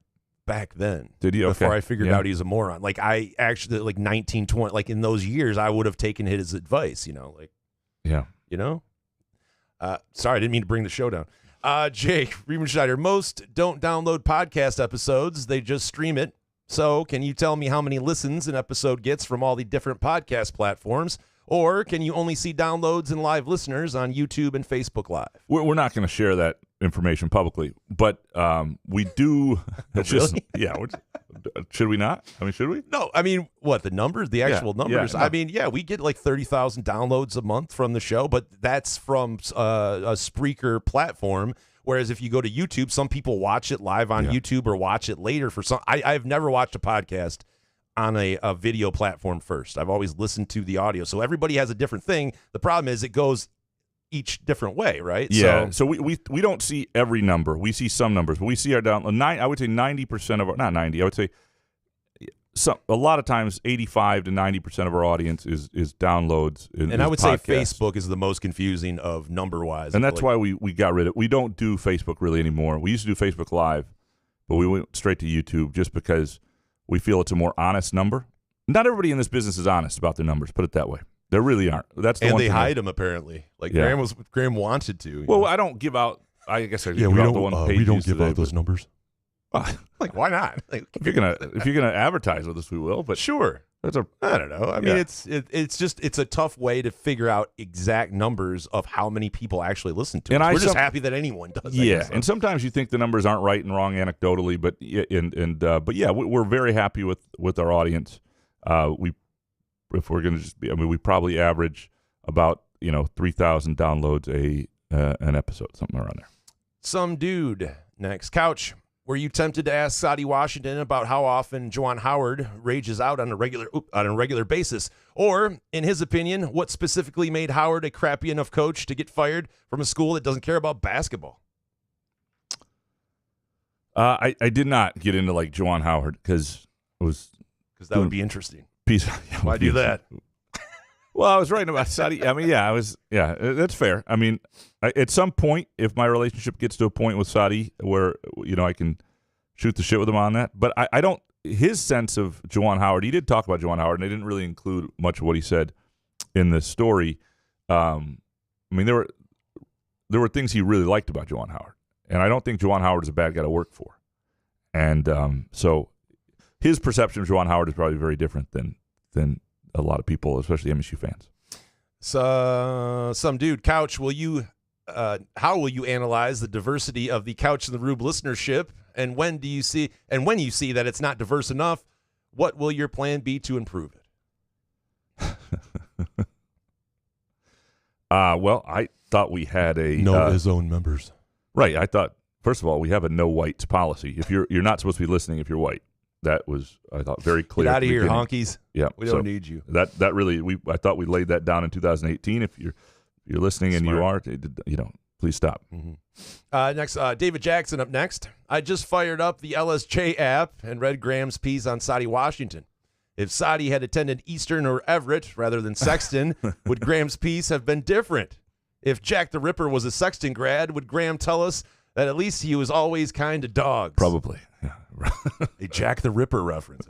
then. Did you? Before okay. I figured out he was a moron. Like I actually, 19, 20, in those years, I would have taken his advice, Yeah. Sorry, I didn't mean to bring the show down. Jay Riemenschneider, most don't download podcast episodes. They just stream it. So can you tell me how many listens an episode gets from all the different podcast platforms? Or can you only see downloads and live listeners on YouTube and Facebook Live? We're not going to share that information publicly, but we do. It's just, yeah. Should we not? I mean, should we? No. I mean, what, the numbers, the actual numbers? Yeah, no. I mean, yeah, we get 30,000 downloads a month from the show, but that's from a Spreaker platform. Whereas if you go to YouTube, some people watch it live on YouTube or watch it later for some. I've never watched a podcast on a video platform first. I've always listened to the audio. So everybody has a different thing. The problem is it goes each different way, right? Yeah. So we don't see every number. We see some numbers, but we see our download. I would say 90% of our, not 90. I would say a lot of times 85 to 90% of our audience is downloads. And I would say Facebook is the most confusing of number wise. And that's why we got rid of. We don't do Facebook really anymore. We used to do Facebook Live, but we went straight to YouTube just because we feel it's a more honest number. Not everybody in this business is honest about their numbers. Put it that way. They really aren't. That's the and one they thing hide them apparently. Like Graham wanted to. Well, I don't give out. I guess I give we out don't. the one page We don't views give today, out those numbers. Like, why not? Like, if you're gonna advertise with us, we will. But sure. I don't know. I mean, it's a tough way to figure out exact numbers of how many people actually listen to it. We're just happy that anyone does. Yeah, and sometimes you think the numbers aren't right and wrong anecdotally, but we're very happy with our audience. If we're gonna just be, I mean, we probably average about 3,000 downloads an episode, something around there. Some dude next. Couch. Were you tempted to ask Sadie Washington about how often Juwan Howard rages out on a regular basis? Or, in his opinion, what specifically made Howard a crappy enough coach to get fired from a school that doesn't care about basketball? I did not get into like Juwan Howard because that would be interesting. Why do that? Well, I was writing about Sadie. I mean, that's fair. I mean, at some point, if my relationship gets to a point with Sadie where, I can shoot the shit with him on that. But I don't, his sense of Juwan Howard, he did talk about Juwan Howard, and they didn't really include much of what he said in the story. I mean, there were things he really liked about Juwan Howard. And I don't think Juwan Howard is a bad guy to work for. And so his perception of Juwan Howard is probably very different than a lot of people, especially MSU fans. So, some dude, Couch, how will you analyze the diversity of the Couch in the Rube listenership? And when you see that it's not diverse enough, what will your plan be to improve it? Well, I thought we had a his own members. Right. I thought, first of all, we have a no whites policy. If you're not supposed to be listening if you're white. That was, I thought, very clear. Get out of here, honkies. Yeah, we don't need you. That really, I thought we laid that down in 2018. If you're listening Smart. and you are, please stop. Mm-hmm. Next, David Jackson up next. I just fired up the LSJ app and read Graham's piece on Sadie Washington. If Sadie had attended Eastern or Everett rather than Sexton, would Graham's piece have been different? If Jack the Ripper was a Sexton grad, would Graham tell us that at least he was always kind to dogs? Probably. Yeah. A Jack the Ripper reference.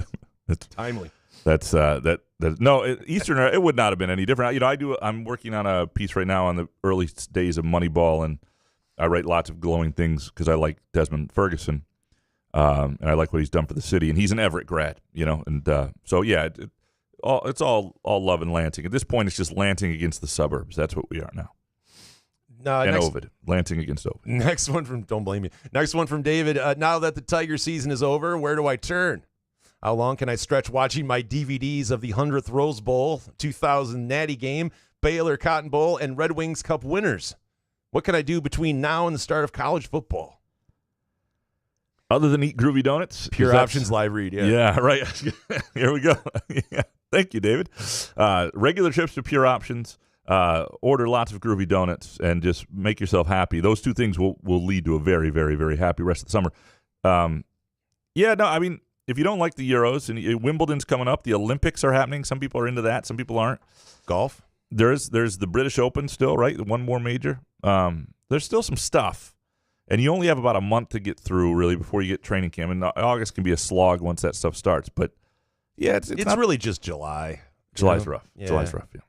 That's timely. That's Eastern. It would not have been any different. I'm working on a piece right now on the early days of Moneyball, and I write lots of glowing things because I like Desmond Ferguson, and I like what he's done for the city. And he's an Everett grad, and so yeah, it's all love in Lansing. At this point, it's just Lansing against the suburbs. That's what we are now. And Ovid. Lansing against Ovid. Next one from, don't blame me. Next one from David. Now that the Tiger season is over, where do I turn? How long can I stretch watching my DVDs of the 100th Rose Bowl, 2000 Natty Game, Baylor Cotton Bowl, and Red Wings Cup winners? What can I do between now and the start of college football? Other than eat groovy donuts? Pure Options live read, yeah. Yeah, right. Here we go. Yeah. Thank you, David. Regular trips to Pure Options. Order lots of groovy donuts and just make yourself happy. Those two things will lead to a very, very, very happy rest of the summer. I mean, if you don't like the Euros, and Wimbledon's coming up, the Olympics are happening. Some people are into that. Some people aren't. Golf? There's the British Open still, right? One more major. There's still some stuff. And you only have about a month to get through, really, before you get training camp. And August can be a slog once that stuff starts. But, yeah, it's really just July. July's rough. Yeah. July's rough, yeah.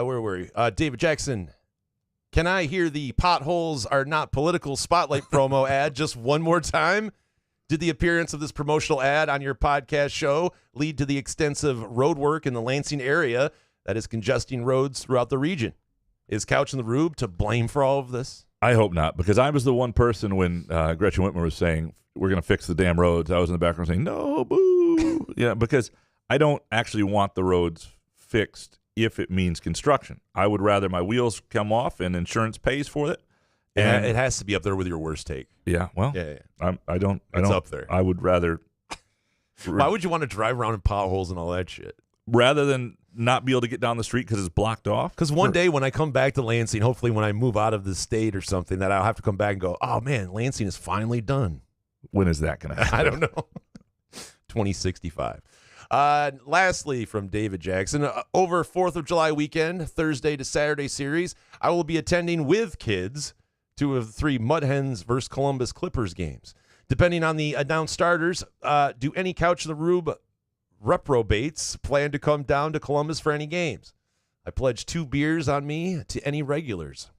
Where were you? David Jackson. Can I hear the potholes are not political spotlight promo ad just one more time? Did the appearance of this promotional ad on your podcast show lead to the extensive road work in the Lansing area that is congesting roads throughout the region? Is Couch in the Rube to blame for all of this? I hope not, because I was the one person when Gretchen Whitmer was saying, we're going to fix the damn roads. I was in the background saying, no, boo. Because I don't actually want the roads fixed if it means construction. I would rather my wheels come off and insurance pays for it. And it has to be up there with your worst take. Yeah, well, yeah. It's up there. I would rather. Why would you want to drive around in potholes and all that shit? Rather than not be able to get down the street because it's blocked off? Because one day when I come back to Lansing, hopefully when I move out of the state or something, that I'll have to come back and go, oh, man, Lansing is finally done. When is that going to happen? I don't know. 2065. Lastly, from David Jackson, over 4th of July weekend, Thursday to Saturday series, I will be attending with kids 2 of the 3 Mud Hens versus Columbus Clippers games. Depending on the announced starters, do any Couch the Rube reprobates plan to come down to Columbus for any games? I pledge 2 beers on me to any regulars.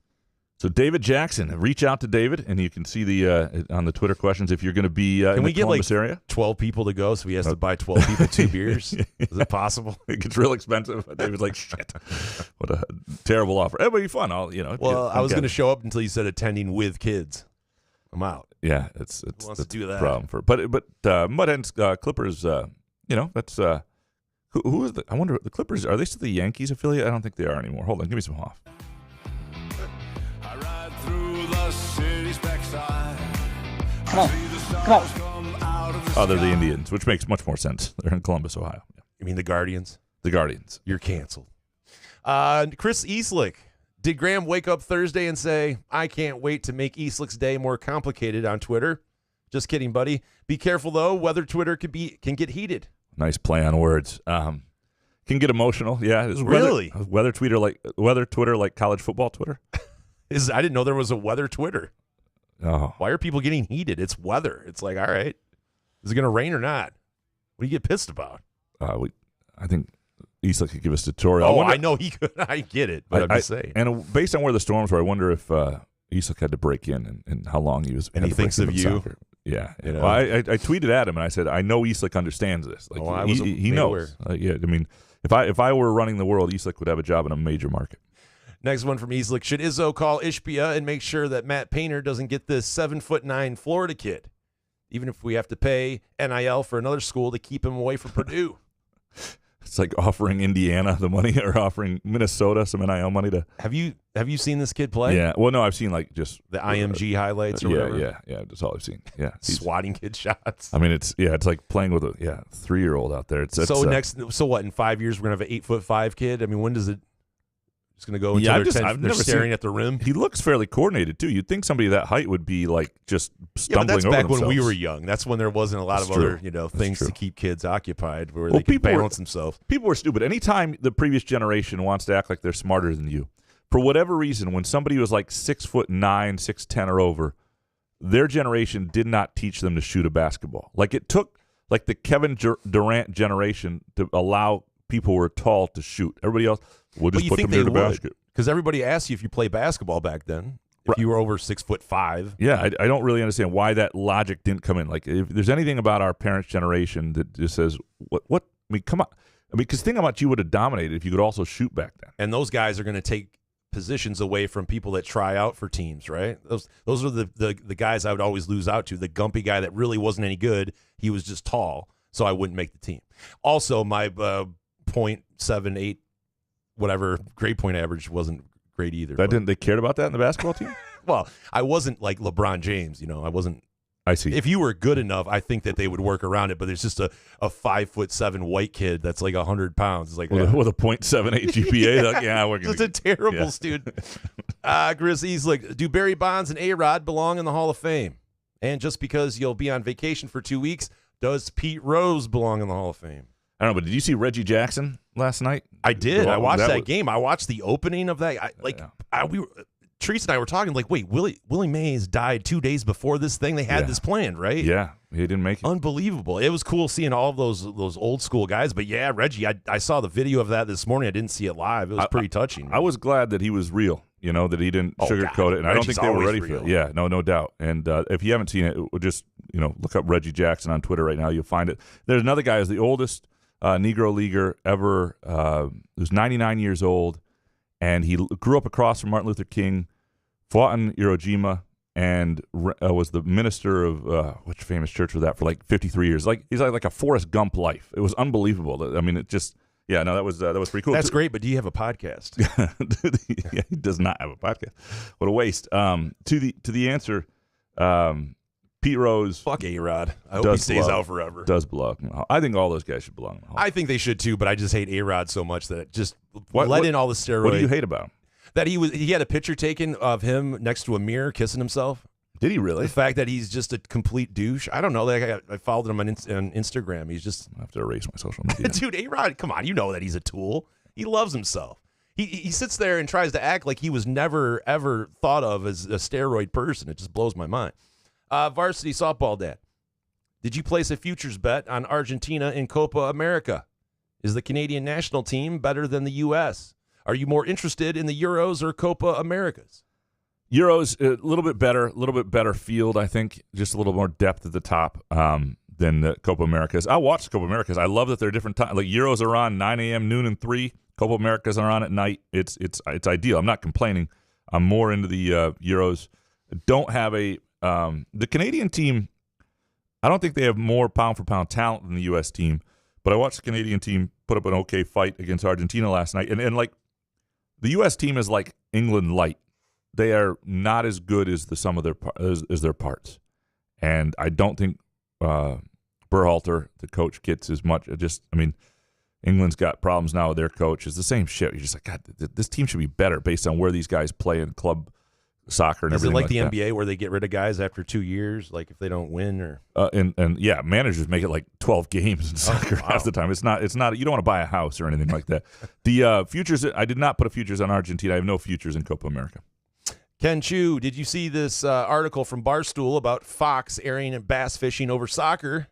So David Jackson, reach out to David, and you can see the on the Twitter questions if you're going to be in the Columbus area. 12 people to go, so he has to buy 12 people 2 beers? Is it possible? It gets real expensive. David's like, shit, what a terrible offer. It'll be fun. I was going to show up until you said attending with kids. I'm out. Yeah, it's wants to do that? Problem for but Mud Hens Clippers. That's who is the? I wonder the Clippers, are they still the Yankees affiliate? I don't think they are anymore. Hold on, give me some Hoff. I ride through the city's backside. Come on. Oh, they're the Indians, which makes much more sense. They're in Columbus, Ohio. Yeah. You mean the Guardians? The Guardians. You're canceled. Chris Eastlick. Did Graham wake up Thursday and say, I can't wait to make Eastlick's day more complicated on Twitter? Just kidding, buddy. Be careful, though. Weather Twitter can get heated. Nice play on words. Can get emotional. Yeah. Really? Weather Twitter like college football Twitter? I didn't know there was a weather Twitter. Oh. Why are people getting heated? It's weather. It's like, all right, is it going to rain or not? What do you get pissed about? I think Eastlick could give us a tutorial. I know he could. I get it, but I'm just saying. And based on where the storms were, I wonder if Eastlick had to break in and how long he was. And he thinks of you. Soccer. Yeah. Well, I tweeted at him and I said, I know Eastlick understands this. Like he knows. I mean, if I were running the world, Eastlick would have a job in a major market. Next one from Eastlick. Should Izzo call Ishbia and make sure that Matt Painter doesn't get this 7'9" Florida kid, even if we have to pay NIL for another school to keep him away from Purdue? It's like offering Indiana the money or offering Minnesota some NIL money to. Have you seen this kid play? Yeah. Well, no, I've seen like just the IMG highlights or whatever. Yeah. That's all I've seen. Yeah. Swatting kid shots. I mean, it's like playing with a 3-year-old out there. So what? In 5 years, we're gonna have an 8'5" kid. I mean, when does it? It's going to go until they're staring at the rim. He looks fairly coordinated, too. You'd think somebody that height would be, like, just stumbling over themselves. That's back when we were young. That's when there wasn't a lot of other things to keep kids occupied where they could balance themselves. People were stupid. Anytime the previous generation wants to act like they're smarter than you, for whatever reason, when somebody was like 6'9", 6'10", or over, their generation did not teach them to shoot a basketball. Like, it took, like, the Kevin Durant generation to allow people who were tall to shoot. Everybody else... We'll just put them near the basket. Because everybody asked you if you play basketball back then. If you were over 6'5". Yeah, I don't really understand why that logic didn't come in. Like, if there's anything about our parents' generation that just says, what? I mean, come on. I mean, because think about you would have dominated if you could also shoot back then. And those guys are going to take positions away from people that try out for teams, right? Those are the guys I would always lose out to. The gumpy guy that really wasn't any good. He was just tall, so I wouldn't make the team. Also, my .78 whatever grade point average wasn't great either. They cared about that in the basketball team? Well, I wasn't like LeBron James, I wasn't. I see. If you were good enough, I think that they would work around it, but there's just a 5'7" white kid that's like 100 pounds. It's like with a .78 GPA. Like, we're just a terrible student. Chris Eastlick, do Barry Bonds and A-Rod belong in the Hall of Fame? And just because you'll be on vacation for 2 weeks, does Pete Rose belong in the Hall of Fame? I don't know, but did you see Reggie Jackson last night? I did. I watched that game. I watched the opening of that. Teresa and I were talking like, wait, Willie Mays died 2 days before this thing. They had this planned, right? Yeah, he didn't make it. Unbelievable. It was cool seeing all of those old school guys. But yeah, Reggie, I saw the video of that this morning. I didn't see it live. It was pretty touching. I was glad that he was real. That he didn't sugarcoat it, and I don't think they were ready for it. Yeah, no doubt. And if you haven't seen it, just look up Reggie Jackson on Twitter right now. You'll find it. There's another guy who's the oldest Negro leaguer ever, who's 99 years old, and he grew up across from Martin Luther King, fought in Iwo Jima, and was the minister of which famous church was that for like 53 years. Like he's like a Forrest Gump life. It was unbelievable. I mean, it just that was pretty cool. That's great. But do you have a podcast? Yeah, he does not have a podcast. What a waste. To the answer. Pete Rose. Fuck A-Rod. I hope he stays out forever. Does belong. I think all those guys should belong in the Hall. I think they should too, but I just hate A-Rod so much that it just let in all the steroids. What do you hate about him? That he had a picture taken of him next to a mirror kissing himself. Did he really? The fact that he's just a complete douche. I don't know. Like I followed him on Instagram. He's just. I have to erase my social media. Dude, A-Rod, come on. You know that he's a tool. He loves himself. He sits there and tries to act like he was never, ever thought of as a steroid person. It just blows my mind. Varsity softball dad. Did you place a futures bet on Argentina in Copa America? Is the Canadian national team better than the U.S.? Are you more interested in the Euros or Copa Americas? Euros, a little bit better field, I think. Just a little more depth at the top than the Copa Americas. I watch the Copa Americas. I love that they're different times. Like Euros are on 9 a.m., noon, and 3. Copa Americas are on at night. It's ideal. I'm not complaining. I'm more into the Euros. Don't have the Canadian team. I don't think they have more pound-for-pound talent than the U.S. team, but I watched the Canadian team put up an okay fight against Argentina last night. And like, the U.S. team is like England light. They are not as good as the sum of their parts. And I don't think Berhalter, the coach, gets as much. England's got problems now with their coach. It's the same shit. You're just like, God, this team should be better based on where these guys play in club soccer and everything. Is it like the that. NBA where they get rid of guys after 2 years, like if they don't win? Or and yeah, managers make it like 12 games in soccer half the time. It's not. You don't want to buy a house or anything like that. The futures. I did not put a futures on Argentina. I have no futures in Copa America. Ken Chu, did you see this article from Barstool about Fox airing bass fishing over soccer?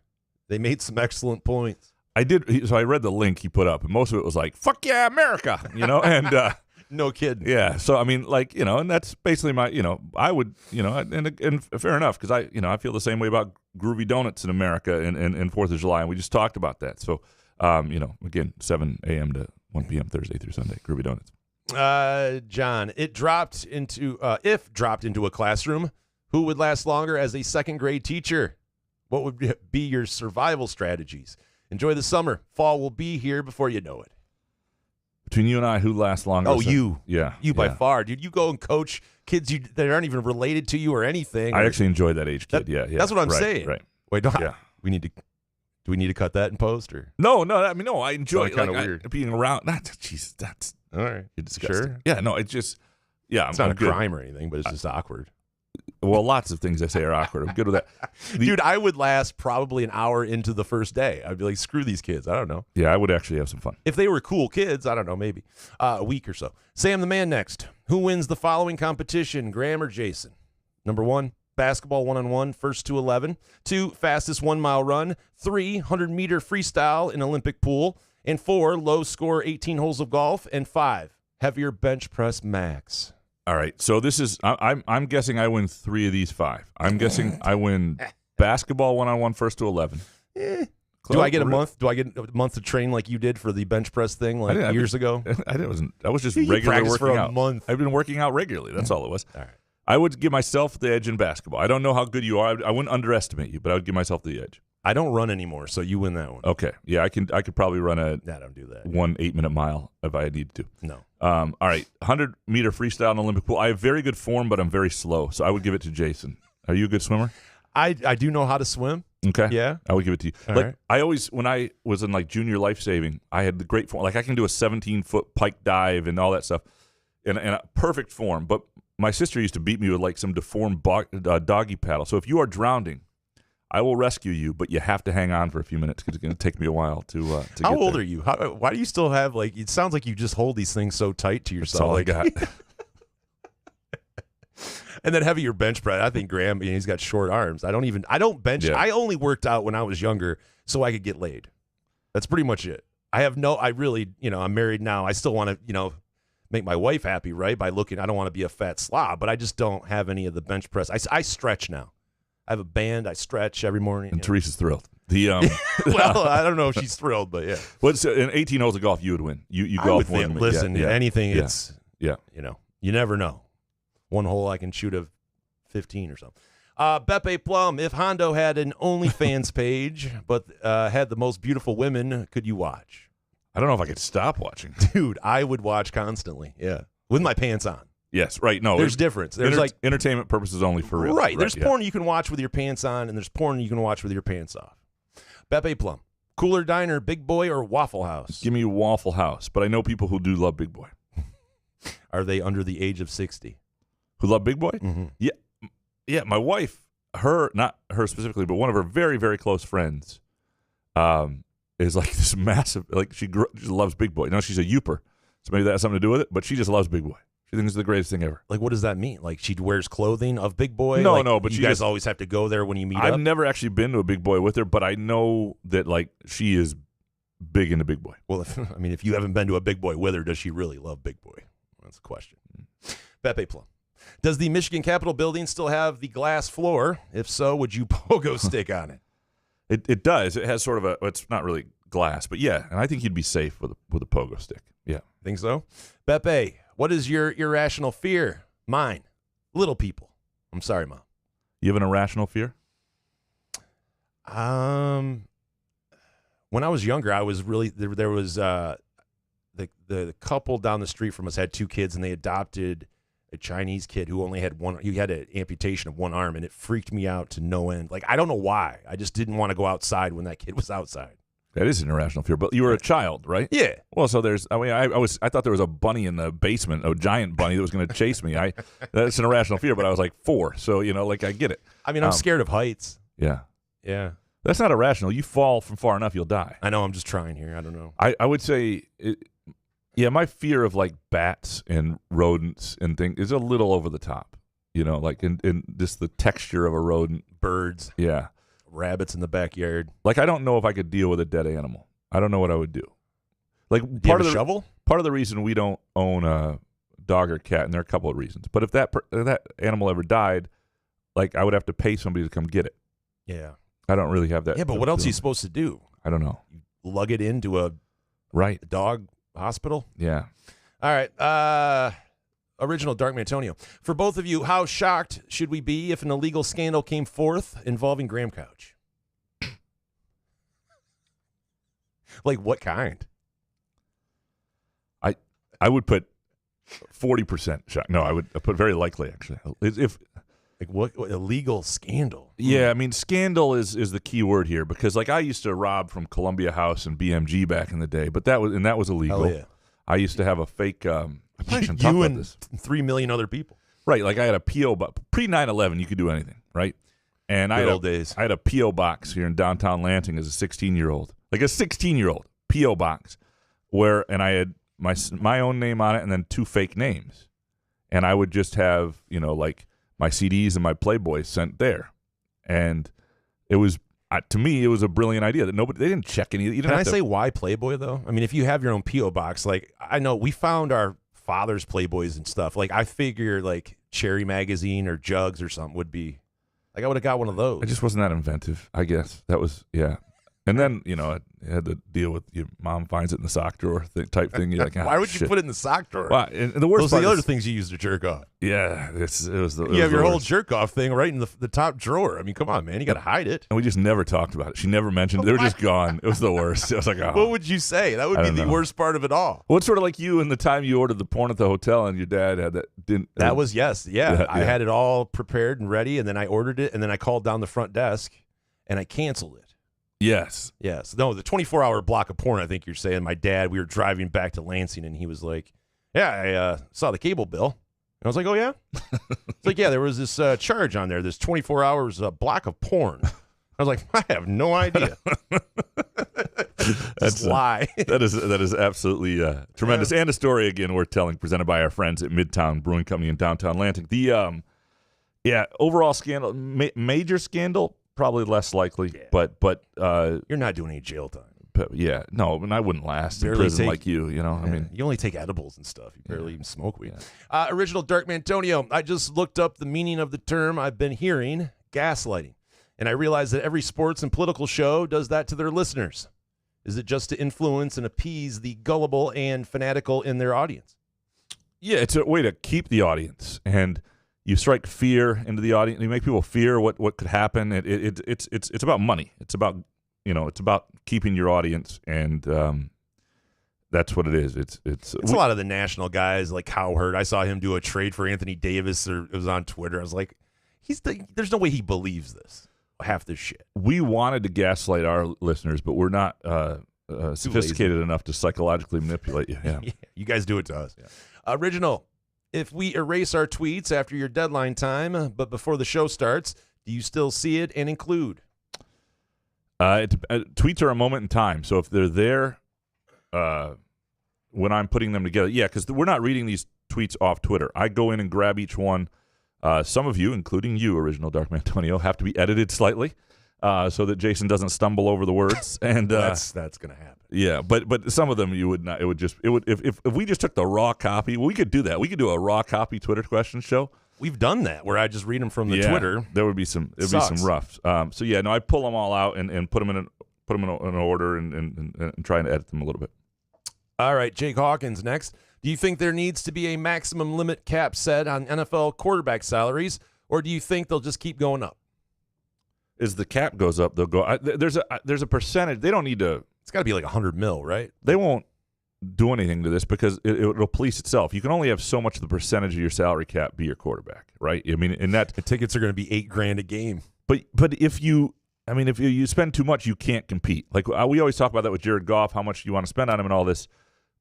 They made some excellent points. I did. So I read the link he put up, and most of it was like, "Fuck yeah, America," and no kidding. Yeah. So I mean, like, and that's basically my, I would, and fair enough, because I feel the same way about groovy donuts in America and 4th of July, and we just talked about that. So, again, 7 a.m. to 1 p.m. Thursday through Sunday, groovy donuts. John, if dropped into a classroom, who would last longer as a second grade teacher? What would be your survival strategies? Enjoy the summer. Fall will be here before you know it. Between you and I, who lasts longer? Oh, you. Yeah. You by far, dude. You go and coach kids that aren't even related to you or anything. I actually enjoy that age kid. Yeah. That's what I'm saying. Right. Wait, do we need to cut that in post or? No. I enjoy kind of weird being around. Jeez, that's all right. You're disgusting. Sure. Yeah. No. It's just. Yeah. It's not a crime or anything, but it's just awkward. Well, lots of things I say are awkward. I'm good with that. Dude, I would last probably an hour into the first day. I'd be like, screw these kids. I don't know. Yeah, I would actually have some fun. If they were cool kids, I don't know, maybe. A week or so. Sam the Man next. Who wins the following competition, Graham or Jason? Number 1, basketball 1-on-1, first to 11. 2, fastest 1 mile run. 3, 100-meter freestyle in Olympic pool. And 4, low score 18 holes of golf. And 5, heavier bench press max. All right, so this is I'm guessing I win 3 of these 5. I'm guessing I win basketball 1-on-1 first to 11. Do I get a month? Do I get a month to train like you did for the bench press thing years ago? I was just regularly working for a out. Month. I've been working out regularly. That's all it was. All right. I would give myself the edge in basketball. I don't know how good you are. I wouldn't underestimate you, but I would give myself the edge. I don't run anymore, so you win that one. Okay. Yeah, I could probably run I don't do that. 1 8-minute mile if I needed to. No. All right, 100-meter freestyle in Olympic pool. I have very good form, but I'm very slow, so I would give it to Jason. Are you a good swimmer? I do know how to swim. Okay. Yeah. I would give it to you. All like right. I always, when I was in like junior life saving, I had the great form. Like I can do a 17-foot pike dive and all that stuff in a perfect form. But my sister used to beat me with like some deformed doggy paddle. So if you are drowning, I will rescue you, but you have to hang on for a few minutes because it's going to take me a while to How old there. are you? Why do you still have it sounds like you just hold these things so tight to yourself. That's all I got. And then heavier bench press. I think Graham, he's got short arms. I don't bench. Yeah. I only worked out when I was younger so I could get laid. That's pretty much it. I really, I'm married now. I still want to, make my wife happy, right? By looking, I don't want to be a fat slob, but I just don't have any of the bench press. I stretch now. I have a band. I stretch every morning. And Teresa's thrilled. The well, I don't know if she's thrilled, but yeah. What's in 18 holes of golf? You would win. You golf more than me. Listen, anything. Yeah. It's yeah. You never know. One hole I can shoot a 15 or something. Beppe Plum, if Hondo had an OnlyFans page, but had the most beautiful women, could you watch? I don't know if I could stop watching. Dude, I would watch constantly. Yeah, with my pants on. Yes, right. No, There's difference. There's like entertainment purposes only for real. Right. There's yeah. porn you can watch with your pants on, and there's porn you can watch with your pants off. Beppe Plum, Cooler Diner, Big Boy, or Waffle House? Give me Waffle House, but I know people who do love Big Boy. Are they under the age of 60? Who love Big Boy? Mm-hmm. Yeah. My wife, not her specifically, but one of her very, very close friends, is like this massive. Like she loves Big Boy. Now she's a Youper, so maybe that has something to do with it. But she just loves Big Boy. She thinks it's the greatest thing ever. Like, what does that mean? Like, she wears clothing of Big Boy? No, like, no, but you she guys just always have to go there when you meet up? I've never actually been to a Big Boy with her, but I know that like she is big into Big Boy. Well, if you haven't been to a Big Boy with her, does she really love Big Boy? That's the question. Beppe Plum. Does the Michigan Capitol building still have the glass floor? If so, would you pogo stick on it? It does. It has sort of it's not really glass, but yeah, and I think you'd be safe with a pogo stick. Yeah. Think so? Beppe, what is your irrational fear? Mine. Little people. I'm sorry, Mom. You have an irrational fear? When I was younger, I was really there was the couple down the street from us had 2 kids, and they adopted a Chinese kid who only had one. He had an amputation of one arm, and it freaked me out to no end. Like, I don't know why. I just didn't want to go outside when that kid was outside. That is an irrational fear, but you were a child, right? Yeah. Well, so there's. I mean, I thought there was a bunny in the basement, a giant bunny that was going to chase me. That's an irrational fear, but I was like 4, so like I get it. I mean, I'm scared of heights. Yeah. Yeah. That's not irrational. You fall from far enough, you'll die. I know. I'm just trying here. I don't know. I would say, my fear of like bats and rodents and things is a little over the top. Like in just the texture of a rodent. Birds. Yeah. Rabbits in the backyard. Like, I don't know if I could deal with a dead animal. I don't know what I would do. Like, Do you have a shovel? Part of the reason we don't own a dog or cat, and there are a couple of reasons, but if that animal ever died, like, I would have to pay somebody to come get it. Yeah. I don't really have that. Yeah, but what else are you supposed to do? I don't know. You lug it into a dog hospital? Yeah. All right. Original Dark Mantonio. For both of you, how shocked should we be if an illegal scandal came forth involving Graham Couch? Like, what kind? I would put 40% shock. No, I would put very likely, actually. If Like, what illegal scandal? Yeah, I mean, scandal is the key word here, because like I used to rob from Columbia House and BMG back in the day, but that was illegal. Hell yeah. I used to have a fake. You and 3 million other people. Right, like I had a P.O. box. Pre 9/11, you could do anything, right? And I had a P.O. box here in downtown Lansing as a 16-year-old. Like a 16-year-old P.O. box and I had my own name on it and then 2 fake names. And I would just have, like my CDs and my Playboys sent there. And it was, to me, it was a brilliant idea that they didn't check any. Can I say why Playboy, though? I mean, if you have your own P.O. box, like, I know we found our father's Playboys and stuff. Like, I figure like Cherry Magazine or Jugs or something would be, like, I would have got one of those. I just wasn't that inventive, I guess. That was, yeah. And then, I had to deal with your mom finds it in the sock drawer type thing. You're like, why would you put it in the sock drawer? Well, and the worst Those are the other things you use to jerk off. Yeah, it was the. You have your whole jerk off thing right in the top drawer. I mean, come on, man, you got to hide it. And we just never talked about it. She never mentioned it. They were just gone. It was the worst. It was like, oh. What would you say? That would be the worst part of it all. Well, it's sort of like you and the time you ordered the porn at the hotel and your dad had that. That was yes, yeah. I had it all prepared and ready, and then I ordered it, and then I called down the front desk, and I canceled it. Yes. No, the 24-hour block of porn, I think you're saying. My dad, we were driving back to Lansing, and he was like, yeah, I saw the cable bill. And I was like, oh, yeah? It's like, yeah, there was this charge on there, this 24 hours block of porn. I was like, I have no idea. That's a lie. That is absolutely tremendous. And a story, again, worth telling, presented by our friends at Midtown Brewing Company in downtown Lansing. The, overall scandal, major scandal, probably less likely, but you're not doing any jail time. But yeah, no, and I wouldn't last in prison like you. I mean, you only take edibles and stuff. You barely even smoke weed. Original Dark Mantonio. I just looked up the meaning of the term I've been hearing, gaslighting, and I realized that every sports and political show does that to their listeners. Is it just to influence and appease the gullible and fanatical in their audience? Yeah, it's a way to keep the audience, and you strike fear into the audience. You make people fear what could happen. It's about money. It's about it's about keeping your audience, and That's what it is. It's a lot of the national guys like Cowherd. I saw him do a trade for Anthony Davis, or it was on Twitter. I was like, there's no way he believes this. Half this shit. We wanted to gaslight our listeners, but we're not sophisticated enough to psychologically manipulate you. Yeah. Yeah, you guys do it to us. Yeah. Original. If we erase our tweets after your deadline time, but before the show starts, do you still see it and include? Tweets are a moment in time. So if they're there when I'm putting them together, yeah, because we're not reading these tweets off Twitter. I go in and grab each one. Some of you, including you, Original Dark Antonio, have to be edited slightly so that Jason doesn't stumble over the words. And that's going to happen. Yeah, but some of them you would not. It would if we just took the raw copy. We could do that. We could do a raw copy Twitter question show. We've done that where I just read them from the Twitter. There would be some. It'd be some roughs. So yeah, no, I pull them all out and put them in an order and try and edit them a little bit. All right, Jake Hawkins next. Do you think there needs to be a maximum limit cap set on NFL quarterback salaries, or do you think they'll just keep going up? As the cap goes up, they'll go. There's a percentage. They don't need to. It's got to be like $100 million, right? They won't do anything to this because it'll police itself. You can only have so much of the percentage of your salary cap be your quarterback, right? I mean, and that the tickets are going to be $8,000 a game. But if you spend too much, you can't compete. Like we always talk about that with Jared Goff, how much you want to spend on him and all this.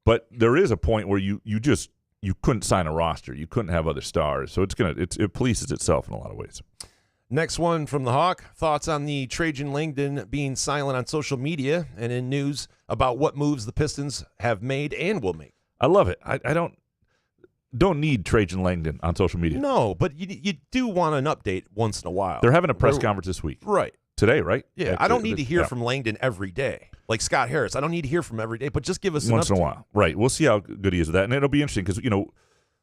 But there is a point where you couldn't sign a roster. You couldn't have other stars. So it polices itself in a lot of ways. Next one from the Hawk. Thoughts on the Trajan Langdon being silent on social media and in news about what moves the Pistons have made and will make. I love it. I don't need Trajan Langdon on social media. No, but you do want an update once in a while. They're having a press conference this week. Right. Today, right? Yeah, I don't need to hear from Langdon every day. Like Scott Harris, I don't need to hear from him every day, but just give us once an update. in a while. Right. We'll see how good he is with that. And it'll be interesting because,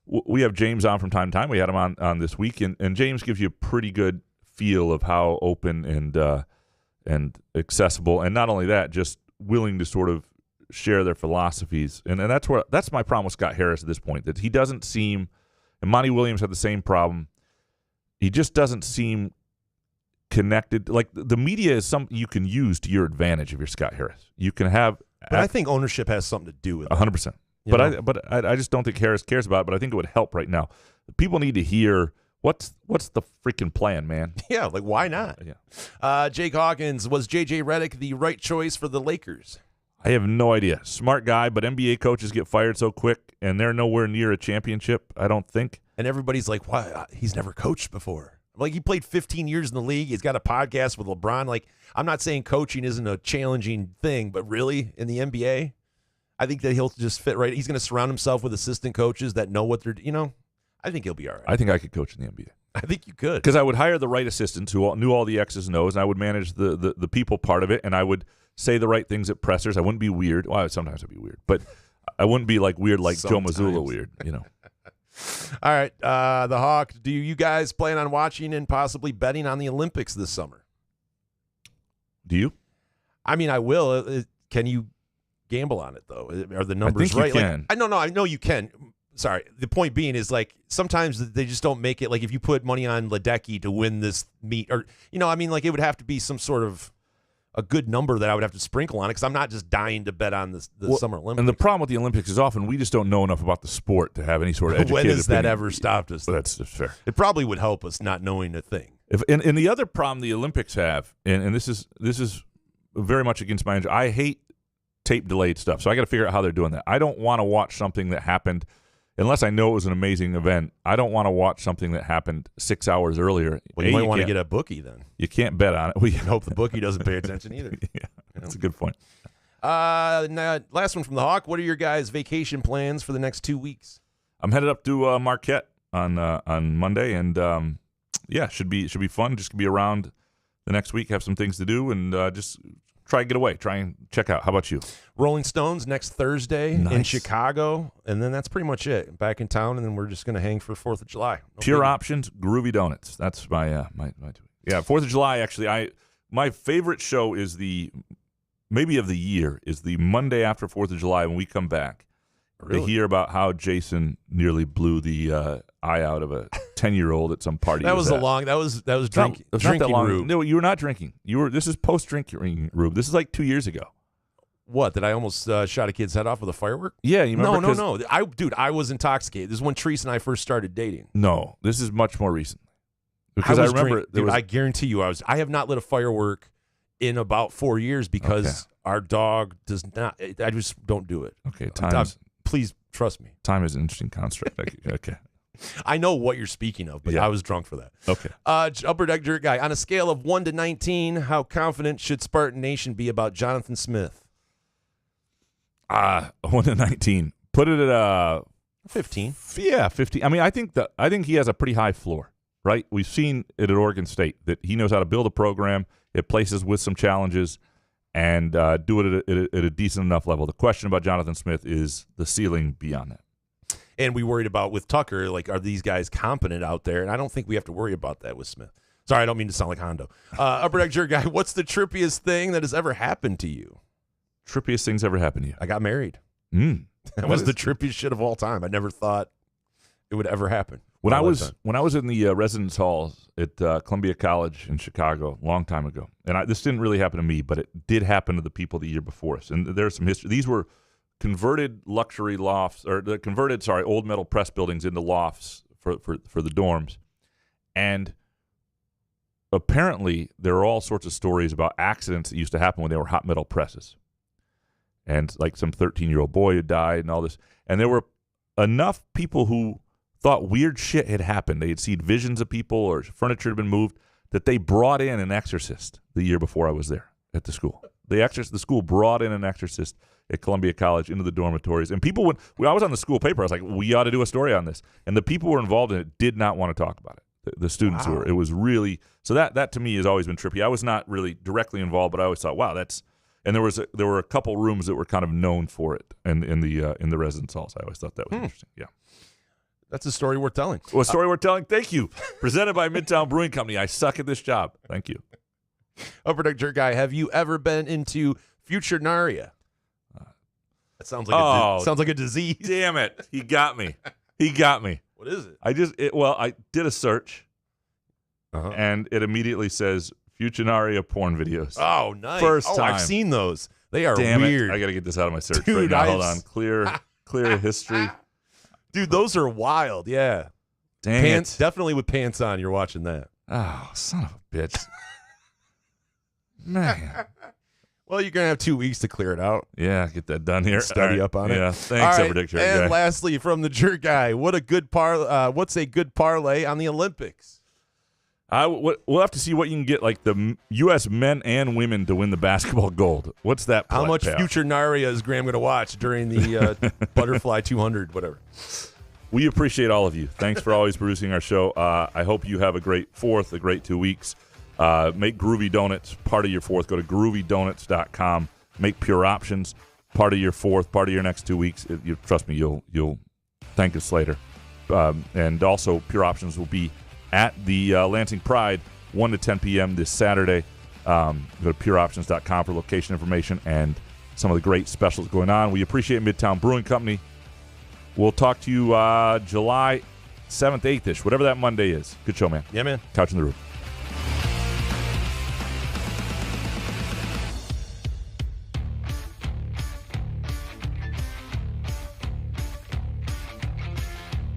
we have James on from time to time. We had him on this week, and James gives you a pretty good feel of how open and accessible, and not only that, just willing to sort of share their philosophies. And that's my problem with Scott Harris at this point, that he doesn't seem, and Monty Williams had the same problem, he just doesn't seem connected. Like the media is something you can use to your advantage if you're Scott Harris. You can have, but I think ownership has something to do with it. 100%. But I just don't think Harris cares about it. But I think it would help right now. People need to hear what's the freaking plan, man. Yeah, like why not? Yeah. Jake Hawkins, was J.J. Redick the right choice for the Lakers? I have no idea. Smart guy, but NBA coaches get fired so quick, and they're nowhere near a championship, I don't think. And everybody's like, why? He's never coached before. Like, he played 15 years in the league. He's got a podcast with LeBron. Like, I'm not saying coaching isn't a challenging thing, but really, in the NBA, I think that he'll just fit right. He's going to surround himself with assistant coaches that know what they're, I think he'll be all right. I think I could coach in the NBA. I think you could. Because I would hire the right assistants who knew all the X's and O's, and I would manage the people part of it, and I would say the right things at pressers. I wouldn't be weird. Well, sometimes I'd be weird, but I wouldn't be like weird like sometimes. Joe Mazzulla weird, All right, the Hawk, do you guys plan on watching and possibly betting on the Olympics this summer? Do you? I mean, I will. Can you gamble on it, though? Are the numbers right? You can. I know you can. Sorry. The point being is, like, sometimes they just don't make it. Like, if you put money on Ledecky to win this meet, or, it would have to be some sort of a good number that I would have to sprinkle on it, because I'm not just dying to bet on the Summer Olympics. And the problem with the Olympics is often we just don't know enough about the sport to have any sort of educated When has opinion. that ever stopped us? That's fair. It probably would help us not knowing a thing. And the other problem the Olympics have, and this is very much against my interest, I hate tape delayed stuff, so I got to figure out how they're doing that. I don't want to watch something that happened unless I know it was an amazing event. I don't want to watch something that happened 6 hours earlier. Well, you might want to get a bookie then. You can't bet on it. We hope the bookie doesn't pay attention either. Yeah, that's a good point. Now, last one from the Hawk. What are your guys' vacation plans for the next 2 weeks? I'm headed up to Marquette on Monday, and should be fun. Just be around the next week, have some things to do, and just try and get away. Try and check out. How about you? Rolling Stones next Thursday in Chicago, and then that's pretty much it. Back in town, and then we're just going to hang for 4th of July. Pure options, Groovy Donuts. That's my 4th of July. Actually, my favorite show is maybe of the year is the Monday after 4th of July when we come back. Really? To hear about how Jason nearly blew the eye out of a 10-year-old at some party. That was drinking. Drinking, Rube. No, you were not drinking. This is post-drinking, Rube. This is like 2 years ago. What? That I almost shot a kid's head off with a firework? Yeah, you remember? No. I was intoxicated. This is when Treese and I first started dating. No, this is much more recent. Because I remember, I guarantee you, I have not lit a firework in about 4 years because our dog does not. I just don't do it. Okay, please trust me. Time is an interesting construct. Okay. I know what you're speaking of, but I was drunk for that. Okay. Upper Deck Jerk Guy, on a scale of 1 to 19, how confident should Spartan Nation be about Jonathan Smith? 1 to 19. Put it at 15. Yeah, 15. I mean, I think he has a pretty high floor, right? We've seen it at Oregon State that he knows how to build a program at places with some challenges and do it at a decent enough level. The question about Jonathan Smith is the ceiling beyond that. And we worried about with Tucker, like, are these guys competent out there? And I don't think we have to worry about that with Smith. Sorry, I don't mean to sound like Hondo. Upper Deck Jerk Guy, what's the trippiest thing that has ever happened to you? Trippiest things ever happened to you? I got married. That What was is the trippiest shit of all time. I never thought it would ever happen. When I was in the residence halls at Columbia College in Chicago a long time ago, and this didn't really happen to me, but it did happen to the people the year before us. And there's some history. These were converted luxury lofts, or the converted, old metal press buildings into lofts for the dorms. And apparently there are all sorts of stories about accidents that used to happen when they were hot metal presses. And like some 13-year-old boy who died and all this. And there were enough people who thought weird shit had happened. They had seen visions of people or furniture had been moved that they brought in an exorcist the year before I was there at the school. The school brought in an exorcist at Columbia College into the dormitories. And people, when I was on the school paper, I was like, we ought to do a story on this. And the people who were involved in it did not want to talk about it. The students were. It was really, so that to me has always been trippy. I was not really directly involved, but I always thought, wow, that's, and there were a couple rooms that were kind of known for it in the residence halls. I always thought that was interesting. Yeah. That's a story worth telling. Well, a story worth telling. Thank you. Presented by Midtown Brewing Company. I suck at this job. Thank you. Upper Deck Jerk Guy, have you ever been into Futurnaria? That sounds like a disease. Damn it. He got me. What is it? I did a search, and it immediately says Futurnaria porn videos. Oh, nice. First time. I've seen those. They are Damn weird. It. I got to get this out of my search Dude, right now. Hold on. Clear history. Dude, those are wild. Yeah. Dang it. Definitely with pants on, you're watching that. Oh, son of a bitch. Man. Well, you're going to have 2 weeks to clear it out. Yeah, get that done here. Study up on it. Yeah, thanks, Upper Deck Jerk Guy. And lastly, from the Jerk Guy, what's a good parlay on the Olympics? We'll have to see what you can get, like the U.S. men and women to win the basketball gold. What's that? How much Futurnaria is Graham going to watch during the Butterfly 200, whatever? We appreciate all of you. Thanks for always producing our show. I hope you have a great 4th, a great 2 weeks. Make Groovy Donuts part of your 4th. Go to groovydonuts.com. Make Pure Options part of your 4th, part of your next 2 weeks. Trust me, you'll thank us later. And also, Pure Options will be at the Lansing Pride, 1 to 10 p.m. this Saturday. Go to pureoptions.com for location information and some of the great specials going on. We appreciate Midtown Brewing Company. We'll talk to you July 7th, 8th-ish, whatever that Monday is. Good show, man. Yeah, man. Couch in the Roof.